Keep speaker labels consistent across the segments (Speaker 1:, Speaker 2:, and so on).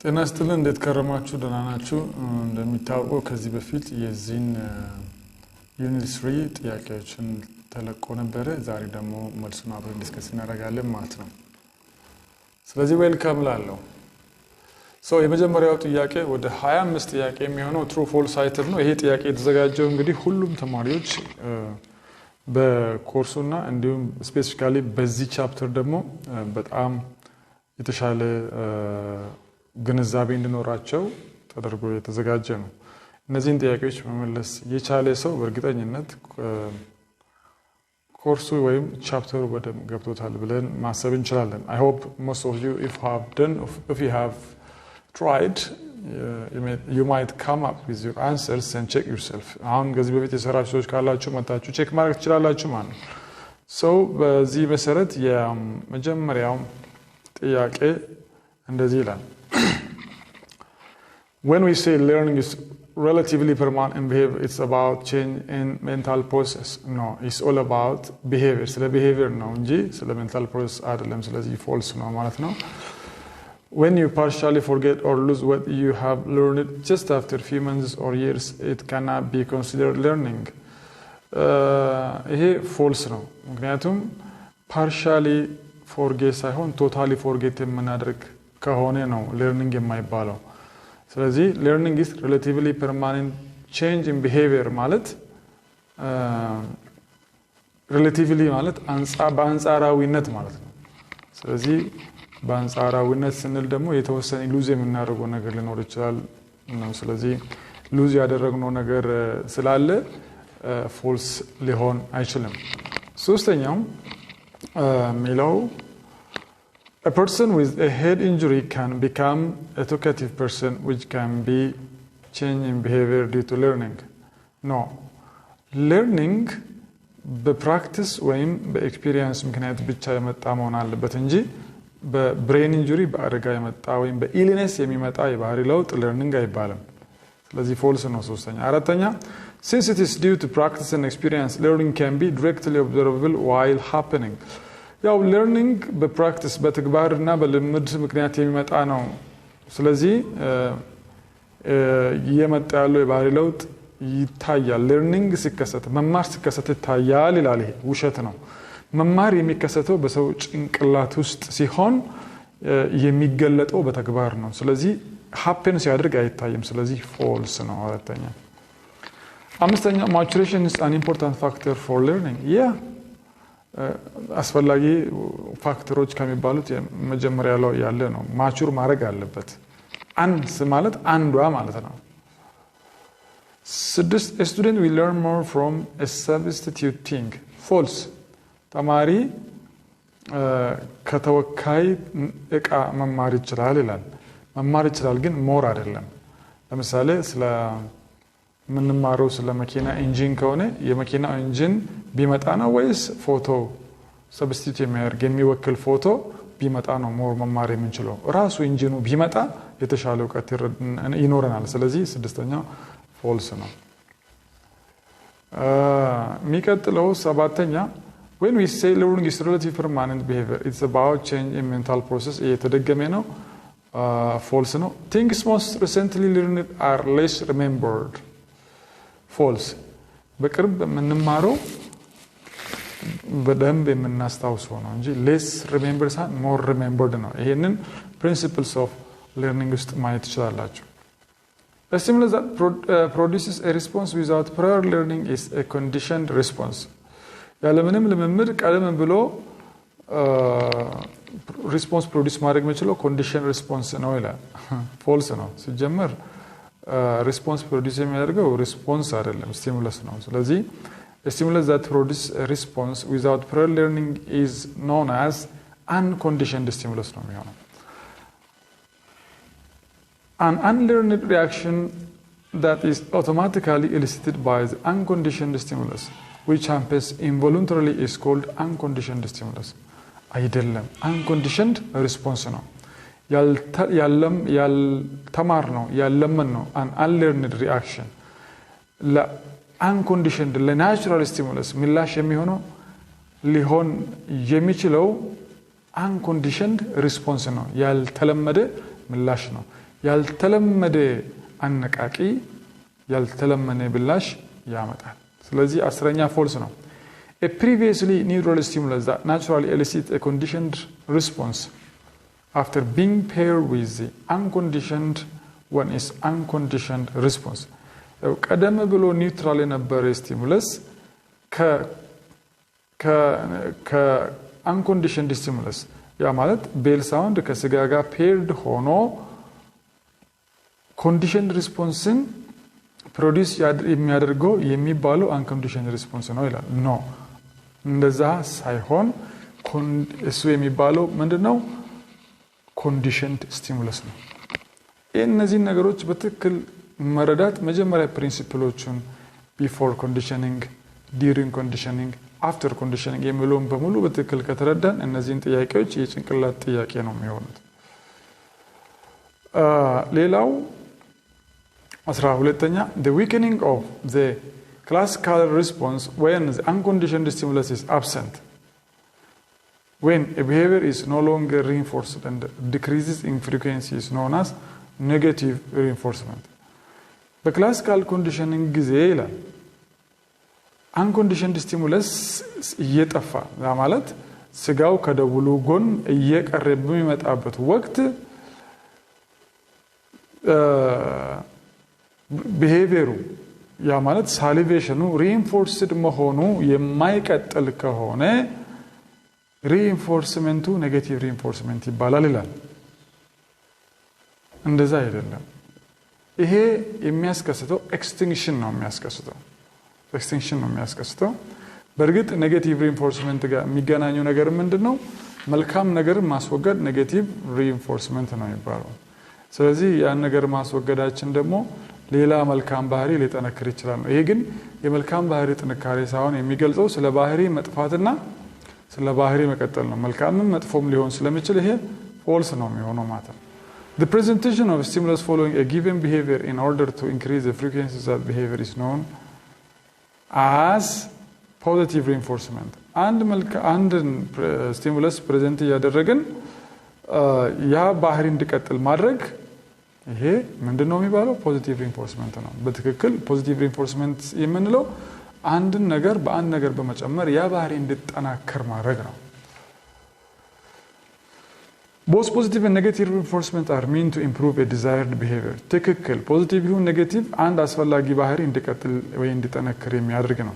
Speaker 1: ጤና ይስጥልን እንዴት ከረማችሁ ደህና ናችሁ እንደሚታወቀው ከዚህ በፊት የዚህን ዩኒት 3 ጥያቄዎችን ተለቆ ነበር ዛሬ ደግሞ መልሱን አብረን ዲስከስ እናደርጋለን ማለት ነው ስለዚህ ዌልካም ላለው የመጀመሪያው ጥያቄ ወደ 25 ጥያቄ የሚሆነው true false item ነው ይሄ ጥያቄ የተዘጋጀው እንግዲህ ሁሉም ተማሪዎች በኮርሱና እንዲሁም ስፔሲፊካሊ በዚህ ቻፕተር ደግሞ በጣም የተሻለ ግንዛቤ እንዲኖራቸው ተደርጎ የተዘጋጀ ነው እነዚህን ጥያቄዎች መመለስ የቻለ ሰው በእርግጠኝነት ኮርሱ ወይም ቻፕተሩ በደም ገብቶታል ብለን ማሰብ እንችላለን I hope most of you if you have tried you might come up with your answers and check yourself አሁን ከዚህ በፊት የሰራችሁ ሰዎች ካላችሁ መጣችሁ ቼክ ማድረግ ትችላላችሁ ማለት ነው በዚህ መሰረት የመጀመሪያው ጥያቄ እንደዚህ ይላል When we say learning is relatively permanent in behavior, it's about change in mental process. No, it's all about behavior. So the behavior no, so the mental process አይደለም ስለዚህ false ነው ማለት ነው. When you partially forget or lose what you have learned just after few months or years, it cannot be considered learning. ይሄ false ነው. ምክንያቱም partially forget ሳይሆን totally forget የምናደርግ ከሆነ ነው learning የማይባለው. ስለዚህ learning is relatively permanent change in behavior ማለት relatively ማለት በአንጻራዊነት ማለት ነው ስለዚህ በአንጻራዊነት ስንል ደግሞ የተወሰነ ሉዝ የምናደርገው ነገር ሊኖር ይችላል ነው ስለዚህ ሉዝ ያደረግነው ነገር ስላለ false ሊሆን አይችልም ሶስተኛው ሚለው A person with a head injury can become a talkative person which can be change in behavior due to learning. No. Learning በፕራክቲስ ወይም በኤክስፒሪየንስ ምክንያት ብቻ የመጣ መሆን አለበት እንጂ በብሬን ኢንጁሪ በአደጋ የመጣ ወይም በኢልነስ የሚመጣ የባህሪ ለውጥ learning አይባልም ስለዚህ false ነው ሶስተኛ አራተኛ Since it is due to practice and experience learning can be directly observable while happening ያው learning በፕራክቲስ በተግባርና በልምድ ምክንያት የሚመጣ ነው ስለዚህ የመጣ ያለው የባህሪ ለውጥ ይታያል learning ሲከሰት መማር ሲከሰት ይታያል ይላል ይሄ ውሸት ነው መማር የሚከሰተው በሰው ጭንቅላት ውስጥ ሲሆን የሚገለጠው በተግባር ነው ስለዚህ happen ሲያደርግ አይታይም ስለዚህ false ነው አራተኛ አምስተኛ maturation is an important factor for learning አስፈላጊ ፋክተሮች ከሚባሉት መጀመሪያ ላይ ያለ ነው ማቹር ማድረግ አለበት አንድ ማለት አንዷ ማለት ነው a student will learn more from a substituting false ተማሪ ከተወካይ እቃ መማር ይችላል ይላል መማር ይችላል ግን ሞር አይደለም ለምሳሌ ስለ ምንማረው ስለ መኪና ኢንጂን ከሆነ የመኪና ኢንጂን ቢመጣ ነው ወይስ ፎቶ ሰብስቲቱት የሚወክል ፎቶ ቢመጣ ነው ሞር መማር የምንችለው ራሱ ኢንጂኑ ቢመጣ የተሻለ ዕውቀት ይኖረናል ስለዚህ ስድስተኛው ፎልስ ነው የሚቀጥለው ሰባተኛ when we say learning is relative permanent behavior it's about change in mental process የተደገመ ነው false ነው things most recently learned are less remembered false በቅርብ የምንማረው በደንብ የምናስታውሰው ነው እንጂ less remembered and more remembered ነው ይሄንን principles of learning ውስጥ ማየት ይችላልላችሁ A stimulus that produces a response without prior learning is a conditioned response ያለምንም ልምምድ ቀደም ብሎ response produce ማድረግ የሚችለው conditioned response ነው ይላል false ነው ሲጀመር response produce የሚያደርገው response አይደለም stimulus ነው ስለዚህ a stimulus that produces a response without prior learning is known as unconditioned stimulus ነው የሚሆነው an unlearned reaction that is automatically elicited by the unconditioned stimulus which happens involuntarily is called unconditioned stimulus አይደለም unconditioned response ነው ያልተማር ነው ያለመን ነው an unlearned reaction unconditioned natural stimulus ምላሽ የሚሆነው ሊሆን የሚችለው unconditioned response ነው ያልተለመደ ምላሽ ነው ያልተለመደ አነቃቂ ያልተለመደ ብላሽ ያመጣል ስለዚህ 10ኛ ፎልስ ነው a previously neural stimulus that naturally elicits a conditioned response after being paired with the unconditioned one is unconditioned response ቀደም ብሎ ኒውትራል የነበረ ስቲሙለስ ከ unconditioned stimulus ያ ማለት ቤል ሳውንድ ከስጋ ጋር ፔርድ ሆኖ conditioned response ፕሮዲዩስ የሚያደርገው የሚባለው unconditioned response ነው ይላል ኖ እንደዛ ሳይሆን እሱ የሚባለው ምንድነው conditioned stimulus ነው እነዚህ ነገሮች በትክክል መረዳት መጀመሪያ ፕሪንሲፕሎቹን before conditioning during conditioning after conditioning የሚለውን በሙሉ በትክክል ከተረዳን እነዚህን ጥያቄዎች የጭንቅላት ጥያቄ ነው የሚሆኑት ሌላው 12ኛ the weakening of the classical response when the unconditioned stimulus is absent when a behavior is no longer reinforced and decreases in frequency is known as negative reinforcement በክላሲካል ኮንዲሽኒንግ ጊዜ ይላል unconditioned stimulus እየጠፋ ያ ማለት ስጋው ከደውሉ ጎን እየቀረበ የሚመጣበት ወቅት behavior ያ ማለት salivation reinforced መሆኑ የማይቀጥል ከሆነ reinforcement negative reinforcement ይባላል ይላል እንደዛ አይደለም ይሄ የሚያስከስተው extinction ነው የሚያስከስተው በእርግጥ negative reinforcement ጋር የሚገናኘው ነገር ምንድነው መልካም ነገር ማስወገድ negative reinforcement ነው የሚባለው ስለዚህ ያን ነገር ማስወገዳችን ደግሞ ሌላ መልካም ባህሪ ሊጠነክር ይችላል ይሄ ግን የመልካም ባህሪ ጥንካሬ ሳይሆን የሚገልጸው ስለ ባህሪ መጥፋትና ስለ ባህሪ መቀጠል ነው መልካምም መጥፎም ሊሆን ስለሚችል ይሄ false ነው የሚሆነው ማለት ነው The presentation of stimulus following a given behavior in order to increase the frequency of that behavior is known as positive reinforcement. And stimulus present ያደረገን ያ ባህሪ እንዲቀጥል ማድረግ ይሄ ምንድነው የሚባለው positive reinforcement ነው በትክክል positive reinforcement የምንለው አንድ ነገር በአንድ ነገር በመጨመር ያ ባህሪ እንዲጠናከር ማድረግ ነው Both positive and negative reinforcement are meant to improve a desired behavior. ትክክል positive ይሁን negative አንድ አስፈላጊ ባህሪ እንዲቀጥል ወይ እንዲጠነክር የሚያደርግ ነው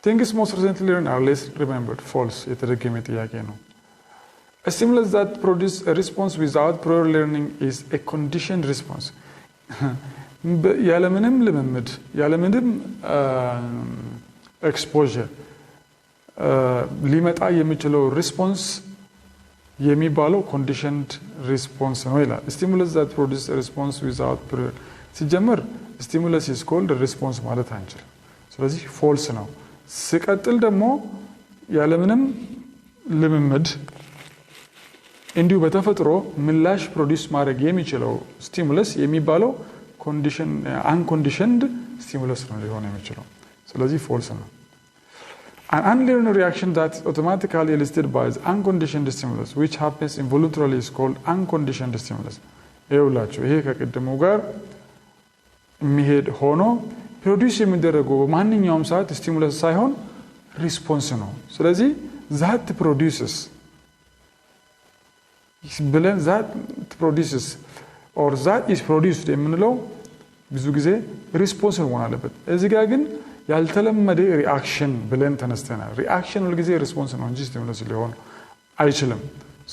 Speaker 1: Things most recently learned are less remembered. False. የተደገመ ጥያቄ ነው A stimulus that produces a response without prior learning is a conditioned response. ያለምንም ልምምድ ያለምንም exposure ሊመጣ የሚችለው response የሚባለው conditioned response ነው ይላል stimulus that produces a response without prior ሲጀመር stimulus is called a response ማለት አንችልም ስለዚህ false ነው ሲቀጥል ደግሞ ያለምንም ልምምድ እንዲሁ በተፈጥሮ ምላሽ ፕሮዲዩስ ማድረግ የሚችለው stimulus የሚባለው unconditioned stimulus ነው ሊሆን የሚችለው ስለዚህ false ነው An unlearned reaction that is automatically elicited by the unconditioned stimulus, which happens involuntarily, is called unconditioned stimulus. ይኸውላችሁ ይሄ ከቅድሙ ጋር የሚሄድ ሆኖ ፕሮዲዩስ የሚደረገው በማንኛውም ሰዓት ስቲሙለስ ሳይሆን ሪስፖንስ ነው ስለዚህ that produces ብለን that produces or that is produced የምንለው ብዙ ጊዜ ሪስፖንስ መሆን አለበት እዚህ ጋር ግን ያልተለመደ ሪአክሽን ብለን ተነስተናል ሪአክሽን ሁሉ ጊዜ ሪስፖንስ ነው እንጂ ስቲሙለስ ሊሆን አይችልም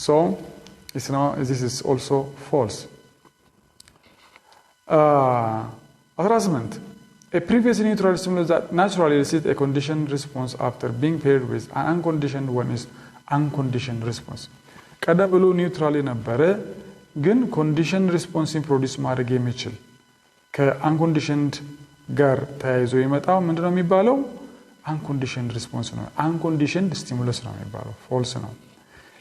Speaker 1: so this is also false harassment a previously neutral stimulus that naturally elicits a conditioned response after being paired with an unconditioned one is unconditioned response ቀደም ብሎ ኒውትራል የነበረ ግን ኮንዲሽን ሪስፖንስን ፕሮዲዩስ ማድረግ የሚችል ከአንኮንዲሽንድ ጋር ተያይዞ የመጣው ምንድነው የሚባለው unconditioned response ነው unconditioned stimulus ነው የሚባለው false ነው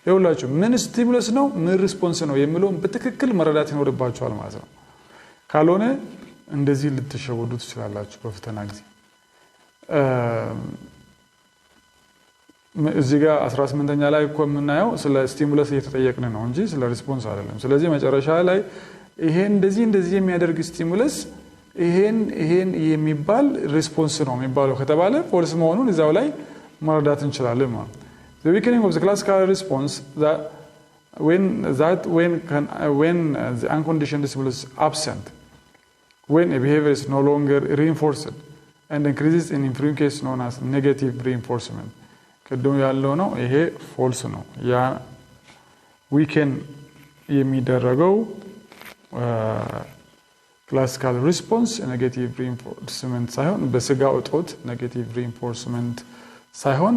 Speaker 1: ይኸውላችሁ ምን stimulus ነው ምን response ነው የሚለው በትክክል መረዳት ይኖርባችኋል ማለት ነው ካልሆነ እንደዚህ ልትሸወዱ ትችላላችሁ በፈተና ጊዜ እዚህ ጋር 18ኛ ላይ እኮ የምናየው ስለ ስቲሙለስ እየተጠየቅን ነው እንጂ ስለ ሪስፖንስ አይደለም ስለዚህ መጨረሻ ላይ ይሄን እንደዚህ የሚያደርግ ስቲሙለስ ይሄን የሚባል ሪስፖንስ ነው የሚባለው ከተባለ ፎልስ መሆኑን እዛው ላይ መረዳት እንችላለን ማለት the weakening of the classical response when the unconditioned stimulus is absent when a behavior is no longer reinforced and increases in inferior case known as negative reinforcement ቅድም ያለው ነው ይሄ ፎልስ ነው ያ weaken የሚደረገው classical response negative reinforcement ሳይሆን በስጋ እጦት negative reinforcement ሳይሆን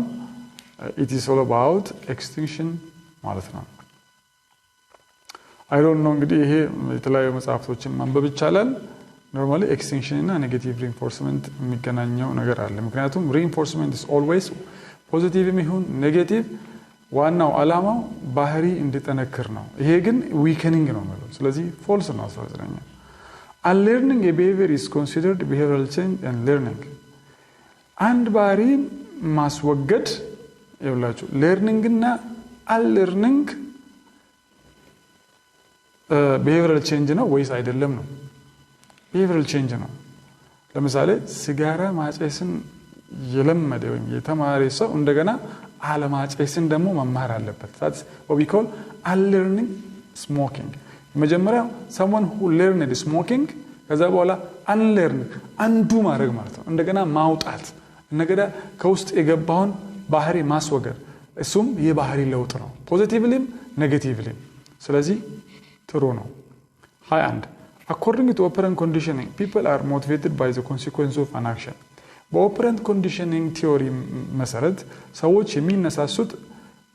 Speaker 1: it is all about extinction ማለት ነው I don't know እንግዲህ ይሄ የተለያዩ መጽሐፍቶችን ማንበብ ይቻላል normally extinction እና negative reinforcement የሚገናኘው ነገር አለ ምክንያቱም reinforcement is always positive የሚሆን negative ዋናው ዓላማው ባህሪ እንዲጠነክር ነው ይሄ ግን weakening ነው ማለት ስለዚህ false ነው አስፈላጊ unlearning a behavior is considered behavioral change and learning አንድ ባህሪ ማስወገድ ይውላችሁ learning እና unlearning behavioral change ነው ወይስ አይደለም ነው behavioral change ነው ለምሳሌ ሲጋራ ማጨስን የለመደ ወይ የተማረ ሰው እንደገና አለማጨስን ደግሞ መማር አለበት that's what we call unlearning smoking መጀመሪያው someone who learned smoking ከዛ በኋላ unlearn undo ማድረግ ማለት ነው እንደገና ማውጣት እንደገና ከውስጥ የገባውን ባህሪ ማስወገድ እሱም የባህሪ ለውጥ ነው ፖዚቲቭሊም ኔጌቲቭሊም ስለዚህ ጥሩ ነው 21 according to operant conditioning people are motivated by the consequence of an action በኦፐረንት ኮንዲሽኒንግ ቲዮሪ መሰረት ሰዎች የሚነሳሱት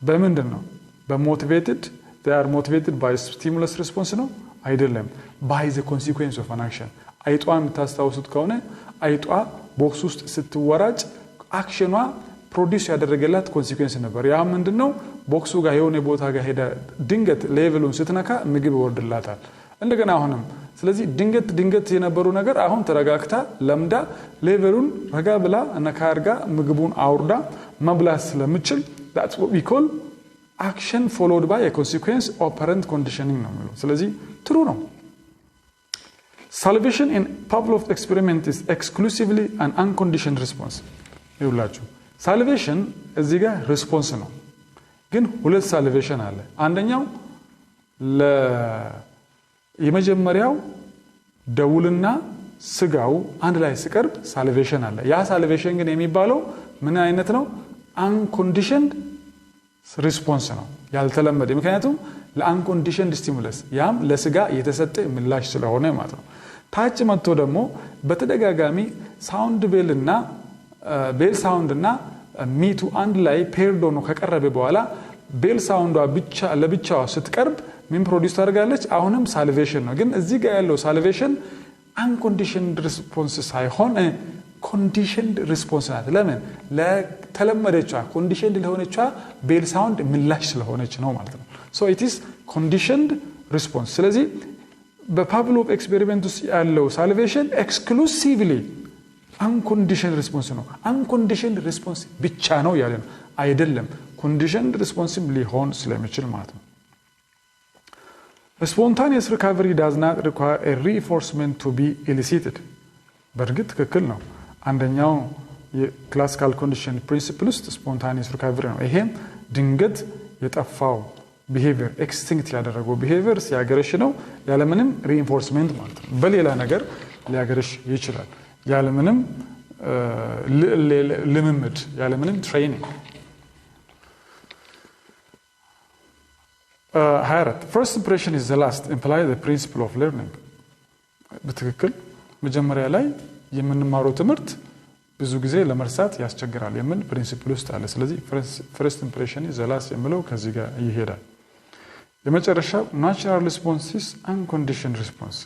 Speaker 1: በምንድነው በሞቲቬትድ they are motivated by stimulus response ነው አይደለም by the consequence of an action አይጧን ታስታውሱት ከሆነ አይጧ ቦክስ ውስጥ ስትወራጭ አክሽኗ ፕሮዲዩስ ያደረገላት ኮንሲኩዌንስ ነበር ያ ምንድነው ቦክሱ ጋር የሆነ ቦታ ጋር ሄዳ ድንገት ሌቭሉን ስትነካ ምግብ ይወርድላታል እንደገና አሁንም ስለዚህ ድንገት የነበሩ ነገር አሁን ተረጋግታ ለምዳ ሌቭሉን ረጋ ብላ ነካርጋ ምግቡን አውርዳ መብላት ስለምችል that's what we call action followed by a consequence operant conditioning ነው የሚለው ስለዚህ true ነው salivation in Pavlov experiment is exclusively an unconditioned response ይውላችሁ salivation እዚህ ጋር ሪስፖንስ ነው ግን ሁለት salivation አለ አንደኛው የመጀመሪያው ደውልና ስጋው አንድ ላይ ሲቀርብ salivation አለ ያ salivation ግን የሚባለው ምን አይነት ነው unconditioned response ነው ያልተለመደ ምክንያቱም ለunconditioned stimulus ያም ለስጋ የተሰጠ ምላሽ ስለሆነ ማለት ነው ታች መጥቶ ደግሞ በተደጋጋሚ ሳውንድ ቤልና ቤል ሳውንድ እና ሚቱ አንድ ላይ ፔርድ ሆኖ ከቀረበ በኋላ ቤል ሳውንዷ ብቻ ለብቻዋ ስትቀርብ ምን ፕሮዲዩስ ታደርጋለች አሁንም salivation ነው ግን እዚህ ጋር ያለው salivation unconditioned response ሳይሆን conditioned response ናት ለምን ለተለመደችዋ conditioned ለሆነችዋ ቤል ሳውንድ ምላሽ ስለሆነች ነው ማለት ነው so it is conditioned response ስለዚህ በፓቭሎቭ ኤክስፔሪመንት ውስጥ ያለው salivation exclusively unconditioned response ነው unconditioned response ብቻ ነው ያለ ነው አይደለም conditioned response ሊሆን ስለሚችል ማለት ነው spontaneous recovery does not require a reinforcement to be elicited በእርግጥ ትክክል ነው አንደኛው የክላሲካል ኮንዲሽን ፕሪንሲፕል ውስጥ spontaneous recovery ነው ይሄም ድንገት የጠፋው behavior extinct ያደረገው behavior ሲያገረሽ ነው ያለምንም reinforcement ማለት ነው በሌላ ነገር ሊያገረሽ ይችላል ያለምንም ልምምድ ያለምንም ትሬኒንግ first impression is the last imply the principle of learning በትክክል መጀመሪያ ላይ የምንማረው ትምህርት ብዙ ጊዜ ለመርሳት ያስቸግራል የምን ፕሪንሲፕል ውስጥ አለ ስለዚህ first impression is the last የሚለው ከዚህ ጋር ይሄዳል የመጨረሻው natural response is unconditioned response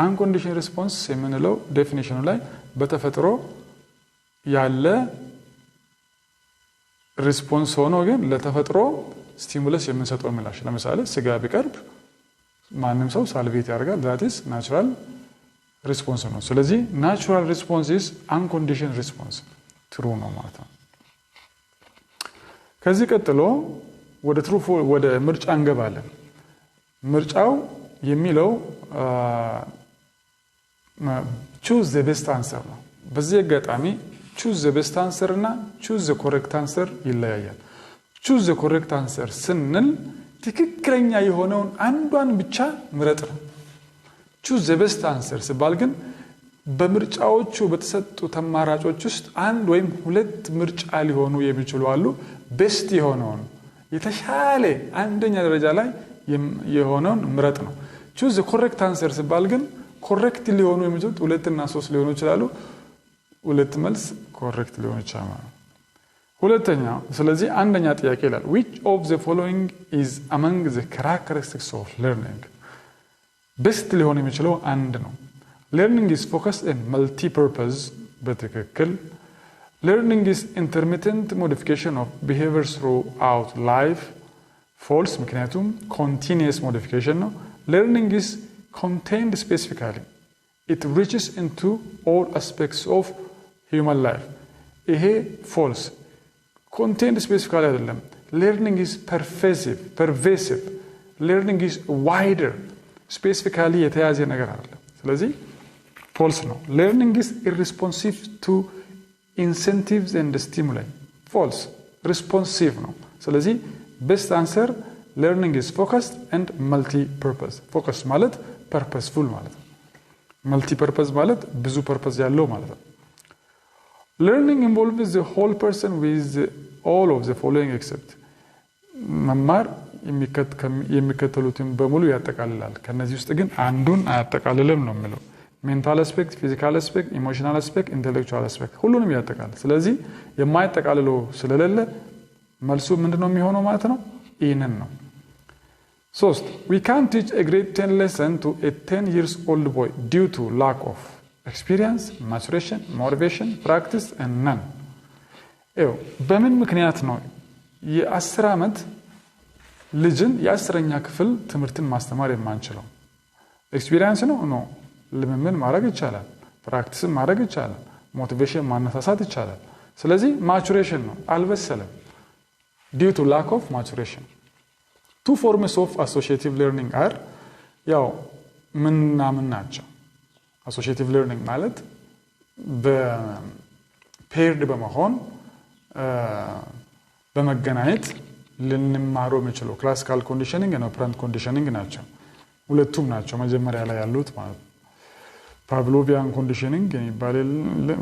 Speaker 1: unconditioned response የምንለው ዴፊኒሽኑ ላይ በተፈጥሮ ያለ ሪስፖንስ ሆኖ ግን ለተፈጥሮ ስቲሙለስ የምንሰጠው ምላሽ ለምሳሌ ስጋ ቢቀርብ ማንንም ሰው ሳልቬት ያደርጋል that is natural response ነው ስለዚህ natural response is unconditioned response true ነው ማለት ነው ከዚህ ቀጥሎ ወደ true ወደ ምርጫ እንገባለን ምርጫው የሚለው choose the best answer ነው በዚህ አጋጣሚ choose the best answer እና choose the correct answer ይለያያል choose the correct answer ስንል ትክክለኛ የሆነውን አንዷን ብቻ ምረጥ ነው choose the best answer ሲባል ግን በምርጫዎቹ በተሰጡ ተማራጮች ውስጥ አንድ ወይም ሁለት ምርጫ ሊሆኑ የሚችሉ አሉ best የሆነውን የተሻለ አንደኛ ደረጃ ላይ የሆነውን ምረጥ ነው choose the correct answer ሲባል ግን correct ሊሆኑ የሚችሉት ሁለት እና ሶስት ሊሆኑ ይችላሉ ሁለት መልስ correct ሊሆኑ ይችላል ሁለተኛ ስለዚህ አንደኛ ጥያቄ ይላል which of the following is among the characteristics of learning best ሊሆን የሚችለው አንድ ነው learning is focused and multipurpose በትክክል learning is intermittent modification of behaviors throughout life false ምክንያቱም continuous modification ነው learning is contained specifically it reaches into all aspects of human life ይሄ false contained specifically አይደለም learning is pervasive learning is wider specifically የተያዘ ነገር አይደለም ስለዚህ false ነው learning is irresponsive to incentives and stimuli false responsive ነው ስለዚህ best answer learning is focused and multi-purpose focus ማለት purposeful ማለት ነው multi-purpose ማለት ብዙ purpose ያለው ማለት ነው learning involves the whole person with all of the following except መማር የሚከተሉትን በሙሉ ያጠቃልላል ከነዚህ ውስጥ ግን አንዱን አያጠቃልልም ነው የሚለው mental aspect physical aspect emotional aspect intellectual aspect ሁሉንም ያጠቃልላል ስለዚህ የማይጠቃልለው ስለሌለ መልሱ ምንድነው የሚሆነው ማለት ነው ይሄንን ነው First, we can't teach a grade 10 lesson to a 10 years old boy due to lack of experience, maturation, motivation, practice, and none. በምን ምክንያት ነው የ10 ዓመት ልጅን የ10ኛ ክፍል ትምህርትን ማስተማር የማንችለው? ኤክስፒሪየንስ ነው? ኖ። ልምምድ ማድረግ ይቻላል። ፕራክቲስ ማድረግ ይቻላል። ሞቲቬሽን ማነሳሳት ይቻላል። ስለዚህ ማቹሬሽን ነው። አልበሰለም። due to lack of maturation. Two forms of associative learning are ያው ምንና ምን ናቸው? associative learning ማለት በፔርድ በመሆን በመገናኘት ልንማረው የምንችለው ክላሲካል ኮንዲሽኒንግ እና ኦፐራንት ኮንዲሽኒንግ ናቸው። ሁለቱም ናቸው መጀመሪያ ላይ ያሉት ማለት ፓቭሎቪያን ኮንዲሽኒንግ የሚባለው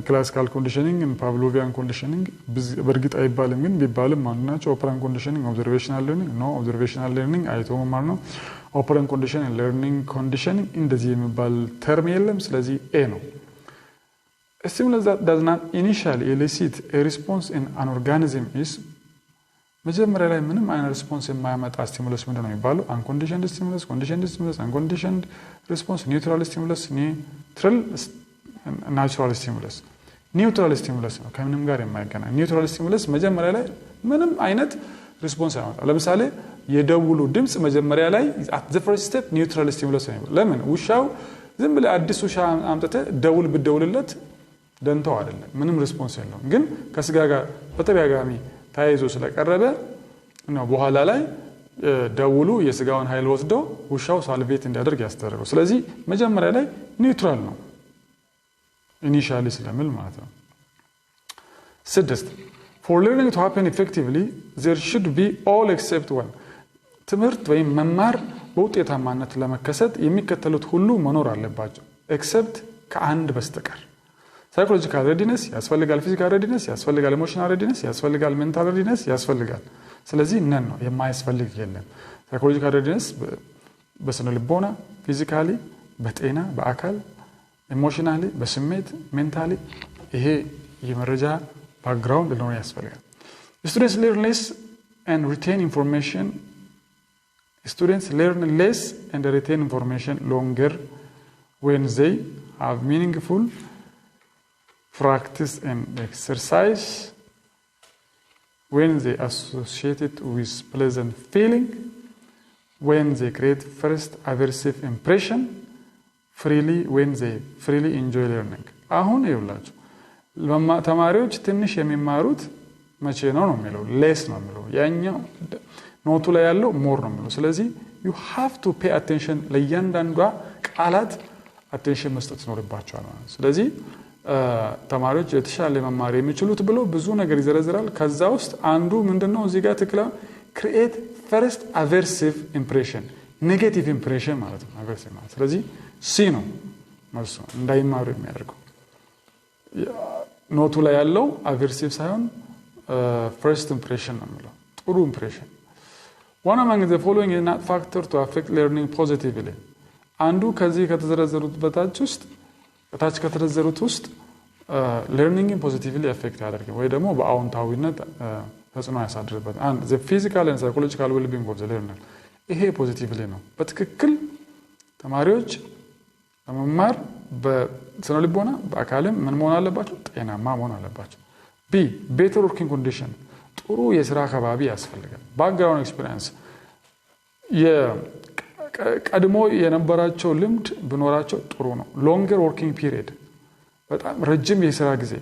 Speaker 1: ክላሲካል ኮንዲሽኒንግ እና ፓቭሎቪያን ኮንዲሽኒንግ በእርግጥ አይባልም ግን ቢባልም አንድ ናቸው። ኦፐራንት ኮንዲሽኒንግ ኦብዘርቬሽናል ለርኒንግ ነው። ኦብዘርቬሽናል ለርኒንግ አይቶ መማር ነው። ኦፐራንት ኮንዲሽኒንግ ለርኒንግ ኮንዲሽኒንግ እንደዚህ የሚባል ተርም የለም። ስለዚህ ኤ ነው። A stimulus that does not initially elicit a response in an organism is መጀመሪያ ላይ ምንም አይነት ሪስፖንስ የማያመጣ ስቲሙለስ ምንድነው የሚባለው? unconditioned stimulus, conditioned stimulus, unconditioned response, neutral stimulus, natural stimulus. neutral stimulus ነው ከምንም ጋር የማይገናኝ። neutral stimulus መጀመሪያ ላይ ምንም አይነት ሪስፖንስ አያመጣ። ለምሳሌ የደውሉ ድምጽ መጀመሪያ ላይ at the first step neutral stimulus ነው። ለምን? ውሻው ዝም ብለ አዲስ ውሻ አምጥተ ደውል ብደውልለት ደንተው አይደለም ምንም ሪስፖንስ የለውም። ግን ከስጋ ጋር በተደጋጋሚ ታይዞ ስለቀረበ ነው በኋላ ላይ ደውሉ የስጋውን ኃይል ወስዶ ውሻው ሳልቬት እንዲያደርግ ያስተረገው። ስለዚህ መጀመሪያ ላይ ኒውትራል ነው ኢኒሺያሊ ስለምል ማለት ነው። 6 For learning to happen effectively there should be all except one. ትምህርት ወይም መማር በውጤታማነት ለመከሰት የሚከተሉት ሁሉ መኖር አለባቸው except ከአንድ በስተቀር psychological readiness ያስፈልጋል physical readiness ያስፈልጋል emotional readiness ያስፈልጋል mental readiness ያስፈልጋል ስለዚህ ነን ነው የማይስፈልግ የለም psychological readiness በስነ ልቦና physically በጤና በአካል emotionally በስሜት mentally ይሄ የመረጃ background ነው ያስፈልጋል students learn less and retain information students learn less and retain information longer when they have meaningful practice and exercise when they associate it with pleasant feeling when they create first aversive impression freely when they freely enjoy learning አሁን ይውላችሁ ተማሪዎች ትንሽ የሚማሩት መቼ ነው የሚለው less ነው የሚለው ያኛው ኖቱ ላይ ያለው more ነው የሚለው ስለዚህ you have to pay attention ለእያንዳንዷ ቃላት attention መስጠት ይኖርባቸዋል ማለት ነው ስለዚህ ተማሪዎች የተሻለ መማር የሚችሉት ብሎ ብዙ ነገር ይዘረዝራል ከዛ ውስጥ አንዱ ምንድነው እዚህ ጋር ተክላ create first aversive impression negative impression ማለት ነው aversive ማለት ስለዚህ C ነው ማለት ነው እንዳይማሩ የሚያደርገው ኖቱ ላይ ያለው aversive ሳይሆን first impression ነው የሚለው ጥሩ impression one among the following is not factor to affect learning positively አንዱ ከዚህ ከተዘረዘሩት በታች ውስጥ ታች ከተዘረዘሩት ውስጥ learning positively affect ያደርጋል ወይ ደግሞ በአዎንታዊነት ተጽዕኖ ያሳድርበት and the physical and psychological well-being of the learner ይሄ positively ነው በትክክል ተማሪዎች ለመማር በስነ ልቦና በአካልም ምን መሆን አለባቸው ጤናማ መሆን አለባቸው B better working condition ጥሩ የሥራ ከባቢ ያስፈልጋል background experience ቀድሞ የነበራቸው ልምድ ብኖራቸው ጥሩ ነው longer working period በጣም ረጅም የሥራ ጊዜ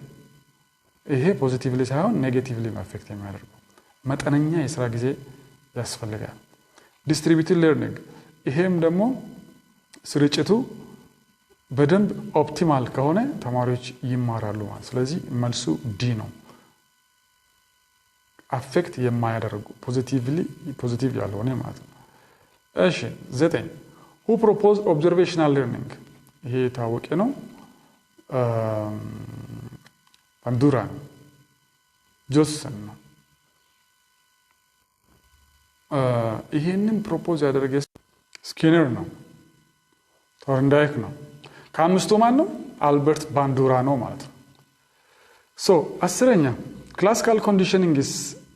Speaker 1: ይሄ ፖዚቲቭሊ ሳይሆን ኔጌቲቭሊ አፌክት የሚያደርገው መጠነኛ የሥራ ጊዜ ያስፈልጋል distributed learning ይሄም ደግሞ ስርጭቱ በደንብ ኦፕቲማል ከሆነ ተማሪዎች ይማራሉ ማለት ስለዚህ መልሱ ዲ ነው አፌክት የማያደርጉ ፖዚቲቭ ያልሆነ ማለት ነው እሺ 9 who proposed observational learning ይሄ ታወቀ ነው Bandura ጆሰን ነው ይሄንን ፕሮፖዝ ያደረገ ስኪነር ነው ቶርንዳይክ ነው ከአምስቱ ማን ነው አልበርት ባንዱራ ነው ማለት ነው so አስረኛ classical conditioning is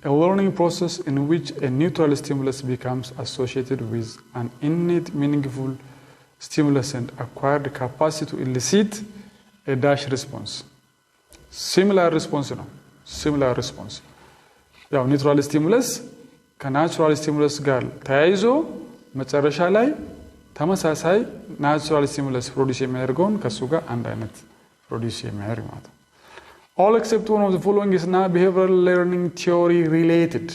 Speaker 1: a learning process in which a neutral stimulus becomes associated with an innate meaningful stimulus and acquired capacity to elicit a dash response similar response ነው similar response ያው neutral stimulus ከናቹራል stimulus ጋር ተያይዞ መጨረሻ ላይ ተመሳሳይ ናቹራል stimulus ፕሮዲዩስ የሚያደርገውን ከሱ ጋር አንድ አይነት ፕሮዲዩስ የሚያደርግ ማለት ነው all except one of the following is not behavioral learning theory related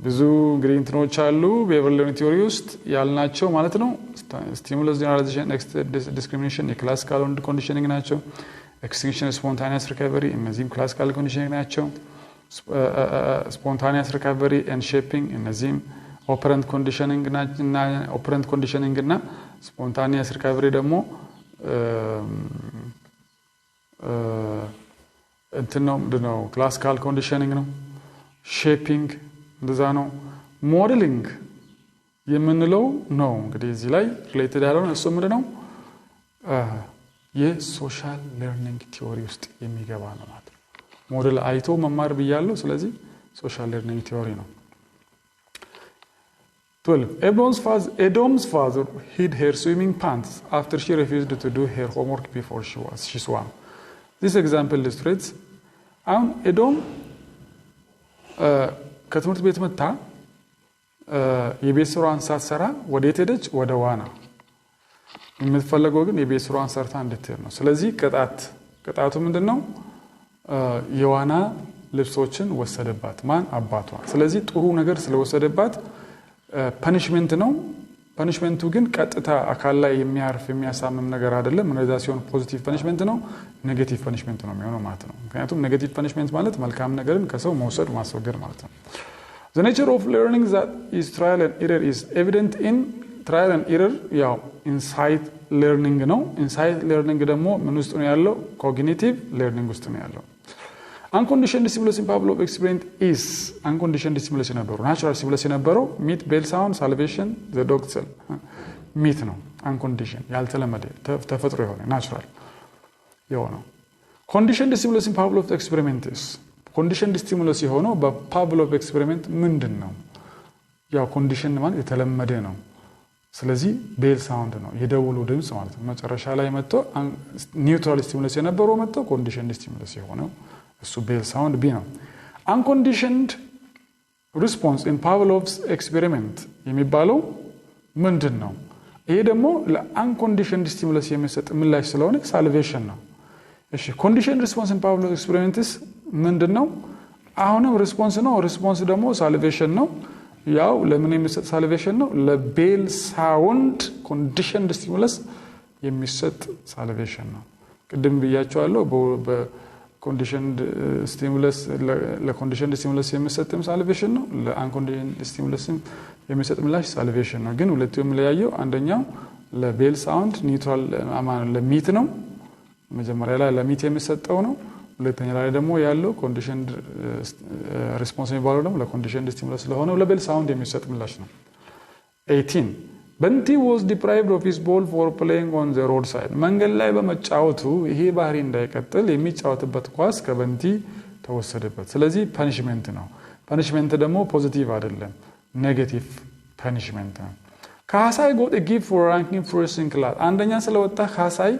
Speaker 1: ብዙ ግሪንትኖች አሉ behavioral learning theory ውስጥ ያልናቸው ማለት ነው stimulus generalization discrimination የክላሲካል conditioning ናቸው extinction and spontaneous recovery እነዚህም classical conditioning ናቸው spontaneous recovery and shaping እነዚህም operant conditioning እና operant conditioning እና spontaneous recovery ደግሞ እንትነው classical conditioning ነው shaping እንደዛ ነው modeling የምንለው ነው እንግዲህ እዚህ ላይ related ያለው እሱ ምንድነው የሶሻል ለርኒንግ ቲዮሪ ውስጥ የሚገባ ነው ማለት ነው ሞዴል አይቶ መማር ብያለሁ ስለዚህ ሶሻል ለርኒንግ ቲዮሪ ነው 12 Edom's father hid her swimming pants after she refused to do her homework before she swam this example illustrates Edom ከትምህርት ቤት መጣ የቤት ስራዋን ሳትሰራ ወዴት ሄደች ወደ ዋና የምትፈልገው ግን የቤት ስራዋን ሰርታ እንድትሄድ ነው ስለዚህ ቅጣቱ ምንድነው የዋና ልብሶችን ወሰደባት ማን አባቷ ስለዚህ ጥሩ ነገር ስለወሰደባት ፐኒሽመንት ነው ፐኒሽመንቱ ግን ቀጥታ አካል ላይ የሚያሳምም ነገር አይደለም እንደዛ ሲሆን ፖዚቲቭ ፐኒሽመንት ነው ኔጌቲቭ ፐኒሽመንት ነው የሚሆነው ማለት ነው ምክንያቱም ኔጌቲቭ ፐኒሽመንት ማለት መልካም ነገርን ከሰው መውሰድ ማስወገድ ማለት ነው The nature of learning that is trial and error is evident in trial and error ያው insight learning ነው insight learning ደግሞ ምን ውስጥ ነው ያለው cognitive learning ውስጥ ነው ያለው unconditioned stimulus in Pavlov experiment is unconditioned stimulus ነበሩ natural stimulus ነበሩ meat bell sound salivation the dog cell meat ነው unconditioned ያልተለመደ ተፈጥሮ የሆነ natural የሆነው conditioned stimulus in Pavlov experiment is conditioned stimulus የሆነው በፓቭሎቭ ኤክስፔሪመንት ምንድነው ያው ኮንዲሽን ማለት የተለመደ ነው ስለዚህ ቤል ሳውንድ ነው የደወሉ ድምጽ ማለት ነው መጨረሻ ላይ መጥቶ ኒውትራል ስቲሙለስ የነበረው መጥቶ ኮንዲሽንድ ስቲሙለስ የሆነው እሱ ቤል ሳውንድ ቢ ነው unconditioned response in Pavlov's experiment የሚባለው ምንድነው ይሄ ደግሞ ለunconditioned stimulus የሚሰጥ ምላሽ ስለሆነ salivation ነው እሺ ኮንዲሽን ሪስፖንስ ኢን ፓቭሎቭ ኤክስፔሪመንትስ ምንድነው? አሁንም ሪስፖንስ ነው። ሪስፖንስ ደግሞ ሳሊቬሽን ነው። ያው ለምን የሚሰጥ ሳሊቬሽን ነው? ለቤል ሳውንድ ኮንዲሽንድ ስቲሙለስ የሚሰጥ ሳሊቬሽን ነው። ቅድም ብያቸዋለሁ በኮንዲሽንድ ስቲሙለስ ለኮንዲሽንድ ስቲሙለስ የሚሰጥም ሳሊቬሽን ነው። ለአንኮንዲሽንድ ስቲሙለስም የሚሰጥ ምላሽ ሳሊቬሽን ነው። ግን ሁለቱ የሚለያየው አንደኛው ለቤል ሳውንድ ኒውትራል ለሚት ነው። መጀመሪያ ላይ ለሚት የሚሰጠው ነው። ሁለተኛ ላይ ደግሞ ያለው ኮንዲሽንድ ሪስፖንስ የሚባለው ደግሞ ለኮንዲሽንድ ስቲሙለስ ስለሆነ ለቤል ሳውንድ የሚሰጥ ምላሽ ነው። 18 በንቲ was deprived of his ball for playing on the roadside መንገድ ላይ በመጫወቱ ይሄ ባህሪ እንዳይቀጥል የሚጫወትበት ኳስ ከበንቲ ተወሰደበት። ስለዚህ ፐኒሽመንት ነው። ፐኒሽመንት ደግሞ ፖዚቲቭ አይደለም፣ ኔጌቲቭ ፐኒሽመንት ነው። ካሳይ got a gift for ranking first in class አንደኛ ስለወጣ ካሳይ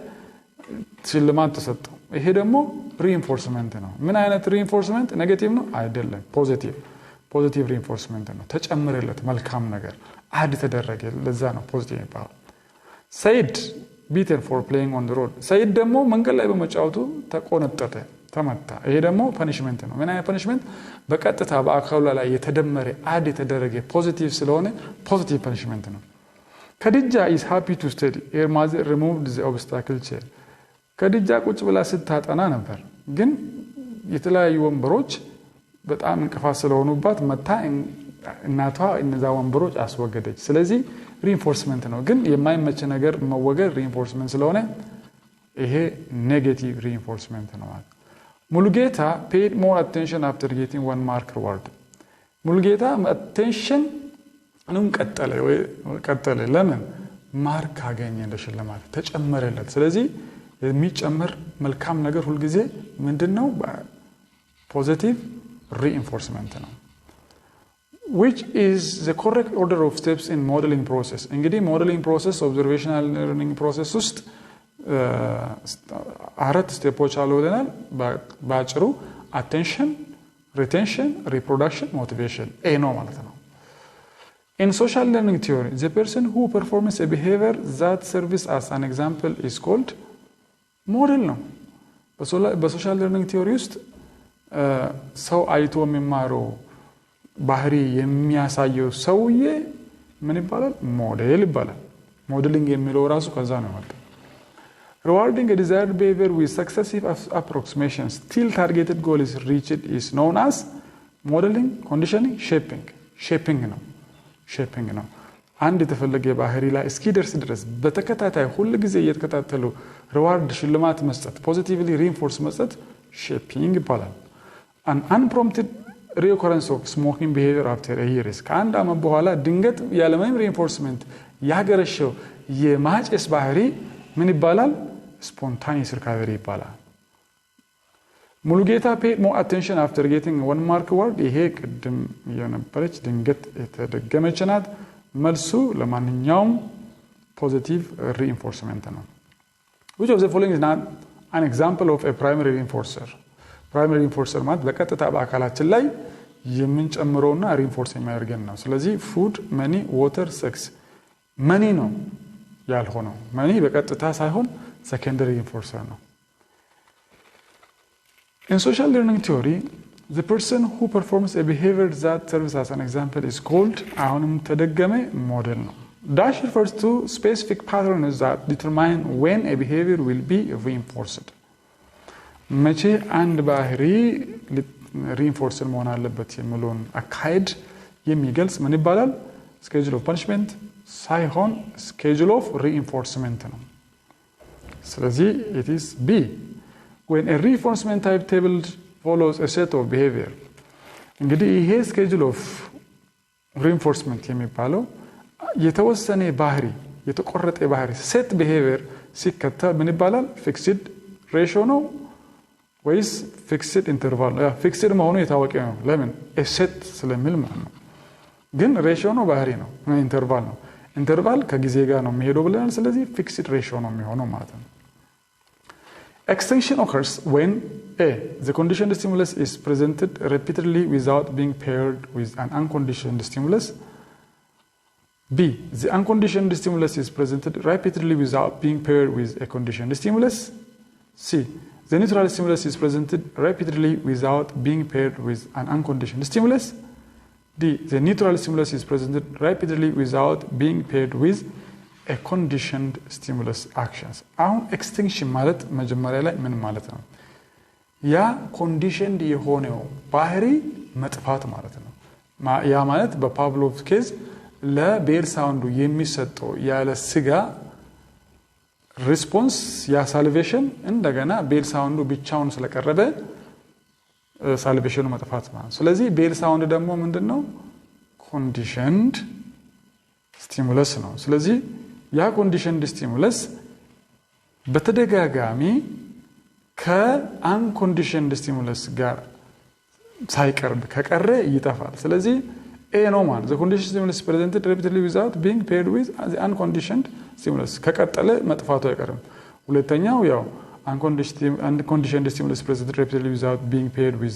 Speaker 1: ሽልማት ተሰጠው። ይሄ ደግሞ ሪኢንፎርስመንት ነው። ምን አይነት ሪኢንፎርስመንት? ኔጌቲቭ ነው አይደለም፣ ፖዚቲቭ ሪኢንፎርስመንት ነው። ተጨምረለት መልካም ነገር አድ ተደረገ፣ ለዛ ነው ፖዚቲቭ የሚባለው። ሰይድ ቢተን ፎር ፕሌይንግ ኦን ዘ ሮድ ሰይድ ደግሞ መንገድ ላይ በመጫወቱ ተቆነጠጠ፣ ተመታ። ይሄ ደግሞ ፐኒሽመንት ነው። ምን አይነት ፐኒሽመንት? በቀጥታ በአካሉ ላይ የተደመረ አድ የተደረገ ፖዚቲቭ ስለሆነ ፖዚቲቭ ፐኒሽመንት ነው። ከድጃ is happy to study her mother removed the obstacle chair ከድጃ ቁጭ ብላ ስታጠና ነበር፣ ግን የተለያዩ ወንበሮች በጣም እንቅፋት ስለሆኑባት መታ እናቷ እነዛ ወንበሮች አስወገደች። ስለዚህ ሪኢንፎርስመንት ነው። ግን የማይመች ነገር መወገድ ሪኢንፎርስመንት ስለሆነ ይሄ ኔጌቲቭ ሪኢንፎርስመንት ነው ማለት። ሙሉጌታ paid more attention after getting 1 mark reward ሙሉጌታ attention አሁን ቀጠለ ለምን? ማርክ አገኘ፣ ለሽልማት ተጨመረለት። ስለዚህ የሚጨመር መልካም ነገር ሁሉ ጊዜ ምንድነው? ፖዚቲቭ ሪኢንፎርስመንት ነው። which is the correct order of steps in modeling process እንግዲህ modeling process observational learning process ውስጥ አራት ስቴፖች አሉ ብለናል። ባጭሩ attention, retention, reproduction, motivation ኤ ነው ማለት ነው። In social learning theory, the person who performs a behavior that serves as an example is called model ነው። በሶሻል ለርኒንግ ቲዮሪ ውስጥ ሰው አይቶ የሚማረው ባህሪ የሚያሳየው ሰውዬ ምን ይባላል? ሞዴል ይባላል። ሞዴሊንግ የሚለው ራሱ ከዛ ነው የመጣው። Rewarding a desired behavior with successive approximations till targeted goal is reached is known as modeling, conditioning, shaping ነው። አንድ የተፈለገ ባህሪ ላይ እስኪደርስ ድረስ በተከታታይ ሁሉ ጊዜ እየተከታተሉ ሪዋርድ ሽልማት መስጠት፣ ፖዚቲቭሊ ሪኢንፎርስ መስጠት ሼፒንግ ይባላል። an unprompted reoccurrence of smoking behavior after a year ከአንድ ዓመት በኋላ ድንገት ያለምንም ሪኢንፎርስመንት ያገረሸው የማጨስ ባህሪ ምን ይባላል? spontaneous recovery ይባላል። ሙሉጌታ paid more attention after getting 1 mark reward ይሄ ቅድም የነበረች ድንገት የተደገመች ናት። መልሱ ለማንኛውም ፖዚቲቭ ሪኢንፎርስመንት ነው። which of the following is not an example of a primary reinforcer? primary reinforcer ማለት በቀጥታ በአካላችን ላይ የምንጨምረውና ሪኢንፎርስ የሚያደርገን ነው። ስለዚህ ፉድ፣ መኒ፣ ዋተር፣ ሴክስ መኒ ነው ያልሆነው። መኒ በቀጥታ ሳይሆን secondary reinforcer ነው። In social learning theory, the person who performs a behavior that serves as an example is called አሁንም ተደገመ ሞዴል ነው። Dash refers to specific patterns that determine when a behavior will be reinforced. መቼ አንድ ባህሪ ሪኢንፎርስ መሆን አለበት የሚለውን አካሄድ የሚገልጽ ምን ይባላል? schedule of punishment ሳይሆን schedule of reinforcement ነው። ስለዚህ it is B. When a reinforcement timetable follows a set of behavior እንግዲህ ይሄ schedule of reinforcement የሚባለው የተወሰነ ባህሪ የተቆረጠ ባህሪ set behavior ሲከተል ምን ይባላል? fixed ratio ነው ወይስ fixed interval ነው? fixed መሆኑ የታወቀ ነው። ለምን? a set ስለሚል ማለት ነው። ግን ratio ነው ባህሪ ነው፣ ኢንተርቫል ነው። ኢንተርቫል ከጊዜ ጋር ነው የሚሄደው ብለናል። ስለዚህ fixed ratio ነው የሚሆነው ማለት ነው። Extinction occurs when A. The conditioned stimulus is presented repeatedly without being paired with an unconditioned stimulus. B. The unconditioned stimulus is presented repeatedly without being paired with a conditioned stimulus. C. The neutral stimulus is presented repeatedly without being paired with an unconditioned stimulus. D. The neutral stimulus is presented repeatedly without being paired with a conditioned stimulus actions. አሁን extinction ማለት መጀመሪያ ላይ ምን ማለት ነው? ያ conditioned የሆነው ባህሪ መጥፋት ማለት ነው። ያ ማለት በፓቭሎቭ ኬዝ ለቤር ሳውንዱ የሚሰጠው ያለ ስጋ ሪስፖንስ ያ ሳልቬሽን እንደገና ቤር ሳውንዱ ብቻውን ስለቀረበ ሳልቬሽኑ መጥፋት ማለት ነው። ስለዚህ ቤር ሳውንድ ደግሞ ምንድነው? ኮንዲሽንድ ስቲሙለስ ነው። ስለዚህ ያ ኮንዲሽንድ ስቲሙለስ በተደጋጋሚ ከአንኮንዲሽንድ ስቲሙለስ ጋር ሳይቀርብ ከቀረ ይጠፋል። ስለዚህ ኤ ነው ማለት the conditioned stimulus presented repeatedly without being paired with the unconditioned stimulus ከቀጠለ መጥፋቱ አይቀርም። ሁለተኛው ያው unconditioned stimulus presented repeatedly without being paired with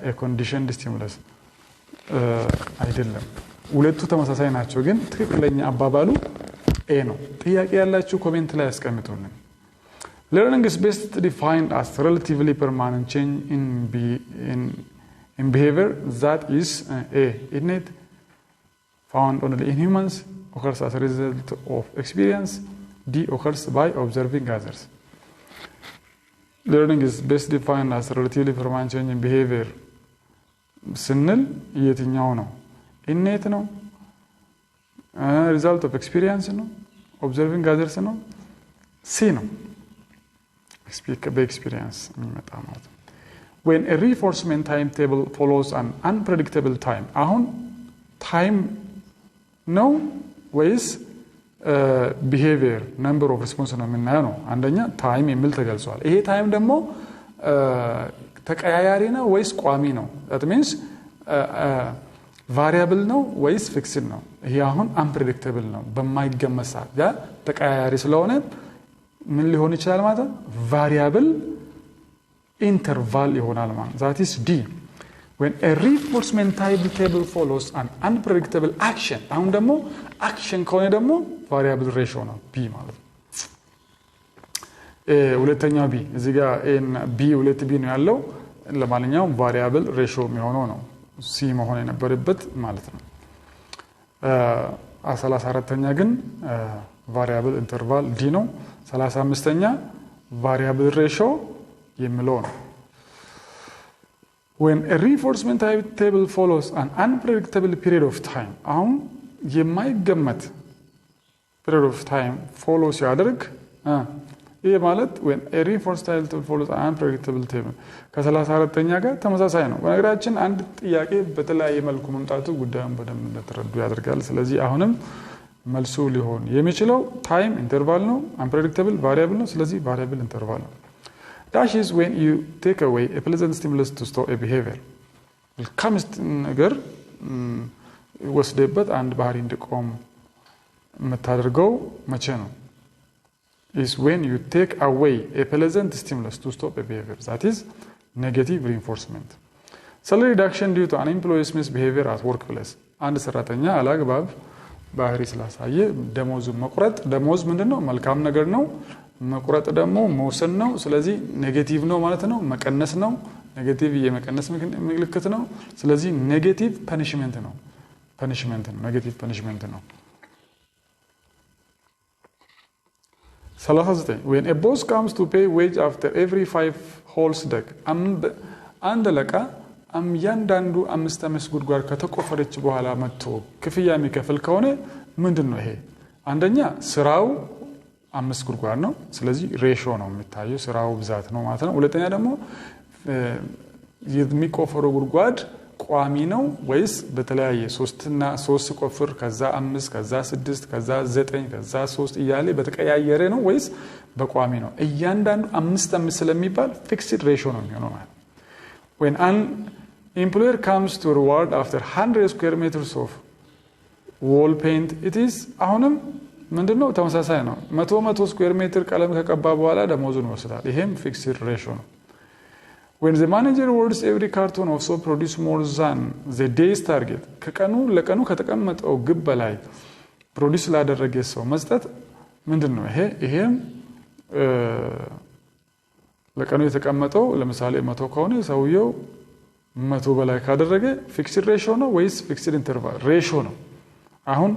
Speaker 1: a conditioned stimulus አይደለም። ሁለቱ ተመሳሳይ ናቸው ግን ትክክለኛ አባባሉ ኤ ነው። ጥያቄ ያላችሁ ኮሜንት ላይ አስቀምጡልን። Learning is best defined as relatively permanent change in behavior that is A. innate, found only in humans, occurs as a result of experience. D. occurs by observing others. Learning is best defined as relatively permanent change in behavior. ስንል የትኛው ነው? innate ነው? result of experience ነው? observing others ነው? C ነው? በኤክስፒሪየንስ የሚመጣ ማለት ነው። When a reinforcement timetable follows an unpredictable time. አሁን ታይም ነው ወይስ behavior number of response ነው የምናየው ነው? አንደኛ ታይም የሚል ተገልጿል። ይሄ ታይም ደግሞ ተቀያያሪ ነው ወይስ ቋሚ ነው? that means variable ነው ወይስ fixed ነው? ይሄ አሁን unpredictable ነው በማይገመት ሰዓት ያ ተቀያያሪ ስለሆነ ምን ሊሆን ይችላል ማለት ነው? variable interval ይሆናል ማለት that is D. When a reinforcement timetable follows an unpredictable action. አሁን ደግሞ action ከሆነ ደግሞ variable ratio ነው B ማለት ነው። ሁለተኛው B እዚህ ጋር B ሁለት B ነው ያለው ለማንኛውም variable ratio የሚሆነው ነው C መሆን የነበረበት ማለት ነው። 34ኛ ግን variable interval D ነው። 35ኛ variable ratio የሚለው ነው። When a reinforcement timetable follows an unpredictable period of time. አሁን የማይገመት period of time follow ሲያደርግ ይሄ ማለት when a reinforcement timetable follows an unpredictable table ከ34ኛ ጋር ተመሳሳይ ነው። በነገራችን አንድ ጥያቄ በተለያየ መልኩ መምጣቱ ጉዳዩን በደንብ እንድትረዱ ያደርጋል። ስለዚህ አሁንም መልሱ ሊሆን የሚችለው ታይም ኢንተርቫል ነው፣ unpredictable variable ነው። ስለዚህ variable interval ነው። Dash is when you take away a pleasant stimulus to stop a behavior. መልካም ነገር ወስደበት አንድ ባህሪ እንዲቆም የምታደርገው መቼ ነው? is when you take away a pleasant stimulus to stop a behavior. That is negative reinforcement. Salary reduction due to an employee's misbehavior at workplace. አንድ ሰራተኛ አላግባብ ባህሪ ስላሳየ ደሞዙ መቁረጥ። ደሞዝ ምንድነው? መልካም ነገር ነው። መቁረጥ ደግሞ መውሰን ነው። ስለዚህ ኔጌቲቭ ነው ማለት ነው። መቀነስ ነው። ኔጌቲቭ የመቀነስ ምልክት ነው። ስለዚህ ኔጌቲቭ ፐኒሽመንት ነው። ኔጌቲቭ ፐኒሽመንት ነው። 39 when a boss comes to pay wage after every 5 holes dug. አንድ አለቃ ያንዳንዱ 5 ጉድጓድ ከተቆፈረች በኋላ መጥቶ ክፍያ የሚከፍል ከሆነ ምንድነው ይሄ? አንደኛ ስራው 5 ጉድጓድ ነው። ስለዚህ ሬሾ ነው የሚታየው፣ ስራው ብዛት ነው ማለት ነው። ሁለተኛ ደግሞ የሚቆፈረው ጉድጓድ ቋሚ ነው ወይስ በተለያየ 3 ቆፍር ከዛ 5 ከዛ 6 ከዛ 9 ከዛ 3 እያለ በተቀያየረ ነው ወይስ በቋሚ ነው? እያንዳንዱ 5 ስለሚባል ፊክስድ ሬሾ ነው የሚሆነው ማለት ነው። when an employer comes to reward after 100 square meters of wall paint it is አሁንም ምንድነው? ተመሳሳይ ነው። 100 ስኩዌር ሜትር ቀለም ከቀባ በኋላ ደሞዙን ይወስዳል። ይሄም ፊክስድ ሬሾ ነው። when the manager awards every carton of soap produce more than the day's target ለቀኑ ከተቀመጠው ግብ በላይ ፕሮዲዩስ ላደረገ ሰው መስጠት ምንድነው? ይሄም ለቀኑ የተቀመጠው ለምሳሌ 100 ከሆነ ሰውየው 100 በላይ ካደረገ ፊክስድ ሬሽዮ ነው ወይስ ፊክስድ ኢንተርቫል? ሬሽዮ ነው። አሁን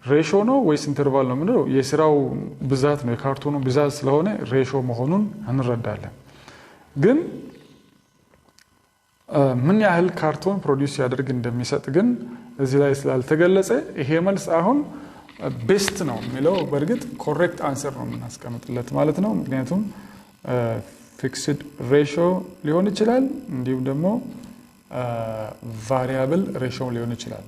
Speaker 1: ሬሽዮ ነው ወይስ ኢንተርቫል ነው ምንድነው? የስራው ብዛት ነው የካርቶኑ ብዛት ስለሆነ ሬሽዮ መሆኑን እንረዳለን። ግን ምን ያህል ካርቶን ፕሮዲዩስ ያደርግ እንደሚሰጥ ግን እዚህ ላይ ስላልተገለጸ ይሄ መልስ አሁን ቤስት ነው የሚለው በእርግጥ ኮሬክት አንሰር ነው የምናስቀምጥለት ማለት ነው። ምክንያቱም ፊክስድ ሬሽዮ ሊሆን ይችላል እንዲሁም ደግሞ ቫሪያብል ሬሽዮ ሊሆን ይችላል።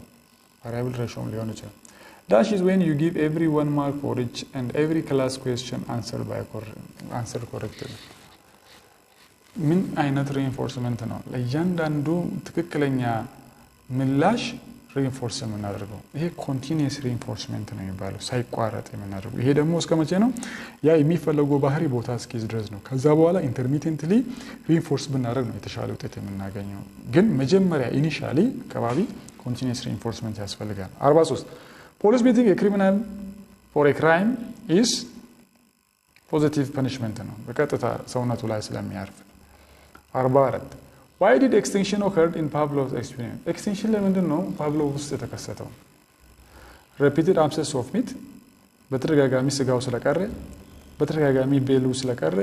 Speaker 1: Dash is when you give every 1 mark for each and every class question answered correctly. ምን አይነት ሪኢንፎርስመንት ነው? ለእያንዳንዱ ትክክለኛ ምላሽ ሪኢንፎርስ የምናደርገው ይሄ ኮንቲኒየስ ሪኢንፎርስመንት ነው የሚባለው፣ ሳይቋረጥ የምናደርገው። ይሄ ደግሞ እስከ መቼ ነው? ያ የሚፈለገው ባህሪ ቦታ እስኪይዝ ድረስ ነው። ከዛ በኋላ ኢንተርሚቴንትሊ ሪኢንፎርስ ብናደርግ ነው የተሻለ ውጤት የምናገኘው። ግን መጀመሪያ ኢኒሻሊ አካባቢ ኮንቲኒየስ ሪኢንፎርስመንት ያስፈልጋል። 43 ፖሊስ ቢቲንግ ኤ ክሪሚናል ፎር ኤ ክራይም ኢዝ ፖዚቲቭ ፐኒሽመንት ነው፣ በቀጥታ ሰውነቱ ላይ ስለሚያርፍ። 44 why did extinction occur in Pavlov's experience? extinction ለምንድን ነው ፓቭሎቭ ውስጥ የተከሰተው? repeated abscess of meat በተደጋጋሚ ስጋው ስለቀረ፣ በተደጋጋሚ ቤሉ ስለቀረ፣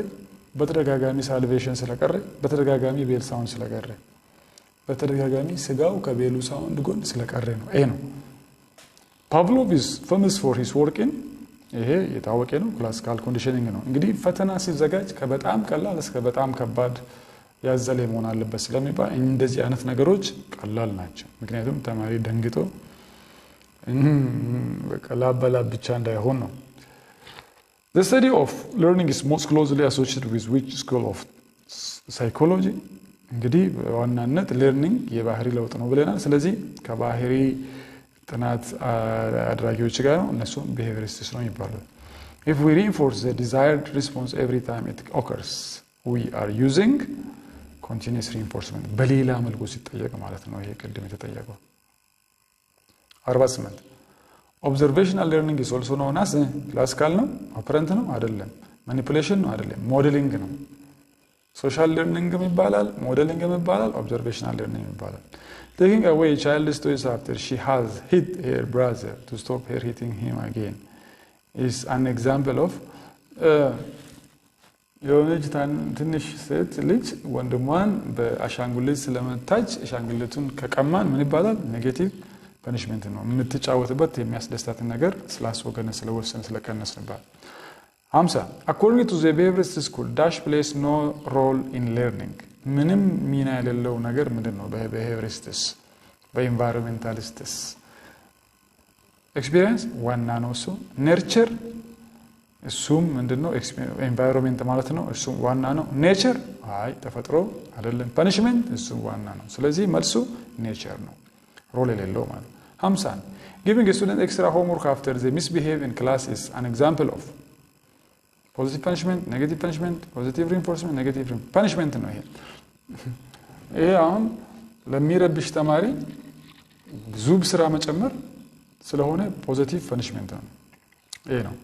Speaker 1: በተደጋጋሚ salivation ስለቀረ፣ በተደጋጋሚ ቤል ሳውንድ ስለቀረ፣ በተደጋጋሚ ስጋው ከቤሉ ሳውንድ ጎን ስለቀረ ነው። ይሄ ነው Pavlov is famous for his work in ይሄ የታወቀ ነው ክላሲካል ኮንዲሽኒንግ ነው። እንግዲህ ፈተና ሲዘጋጅ ከበጣም ቀላል እስከ በጣም ከባድ ያዘለ መሆን አለበት ስለሚባል እንደዚህ አይነት ነገሮች ቀላል ናቸው። ምክንያቱም ተማሪ ደንግጦ በቀላል ብቻ እንዳይሆን ነው። The study of learning is most closely associated with which school of psychology? እንግዲህ በዋናነት learning የባህሪ ለውጥ ነው ብለናል። ስለዚህ ከባህሪ ጥናት አድራጊዎች ጋር ነው፣ እነሱ behaviorists ነው የሚባሉት። If we reinforce the desired response every time it occurs, we are using continuous reinforcement በሌላ መልኩ ሲጠየቅ ማለት ነው። ይሄ ቅድም የተጠየቀው 48 observational learning is also known as classical ነው፣ operant ነው አይደለም፣ manipulation ነው አይደለም፣ modeling ነው። social learning ይባላል፣ modeling ይባላል፣ observational learning ይባላል። taking away a child's toys after she has hit her brother to stop her hitting him again is an example of የሆነች ትንሽ ሴት ልጅ ወንድሟን በአሻንጉሊት ስለመታች አሻንጉሊቱን ከቀማን ምን ይባላል? ኔጌቲቭ ፐኒሽመንት ነው። የምትጫወትበት የሚያስደስታትን ነገር ስላስወገነ ስለወሰነ ስለቀነስንባት። 50 according to the behaviorist school dash plays no role in learning ምንም ሚና የሌለው ነገር ምንድነው? በbehaviorists በenvironmentalists experience ዋና ነው እሱ። nurture እሱም ምንድነው? ኤንቫይሮንመንት ማለት ነው። እሱም ዋና ነው። ኔቸር አይ ተፈጥሮ አይደለም። ፐኒሽመንት እሱም ዋና ነው። ስለዚህ መልሱ ኔቸር ነው፣ ሮል የሌለው ማለት። 50 giving a student extra homework after they misbehave in class is an example of positive punishment, negative punishment, positive reinforcement, negative punishment ነው። ይሄ አሁን ለሚረብሽ ተማሪ ዙብ ስራ መጨመር ስለሆነ ፖዚቲቭ ፐኒሽመንት ነው። ይሄ ነው።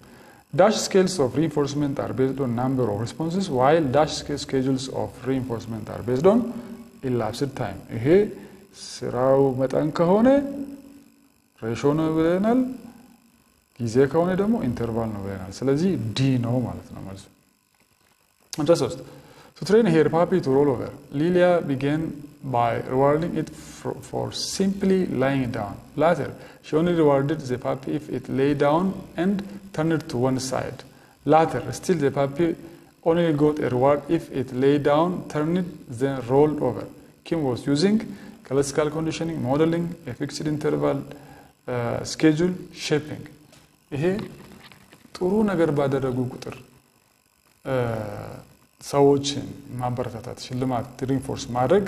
Speaker 1: Dash scales of reinforcement are based on number of responses while dash schedules of reinforcement are based on elapsed time. ይሄ ስራው መጠን ከሆነ ሬሽዮ ነው ብለናል፣ ጊዜ ከሆነ ደግሞ ኢንተርቫል ነው ብለናል። ስለዚህ ዲ ነው ማለት ነው መልሱ። 53 to train her puppy to roll over, Lilia began by rewarding it for simply lying down. Later, she only rewarded the puppy if it lay down and turned to one side. Later, still the puppy only got a reward if it lay down, turned, then rolled over. Kim was using classical conditioning, modeling, a fixed interval, schedule, shaping. ይሄ ጥሩ ነገር ባደረጉ ቁጥር ሰዎችን ማበረታታት፣ ሽልማት፣ ሪንፎርስ ማድረግ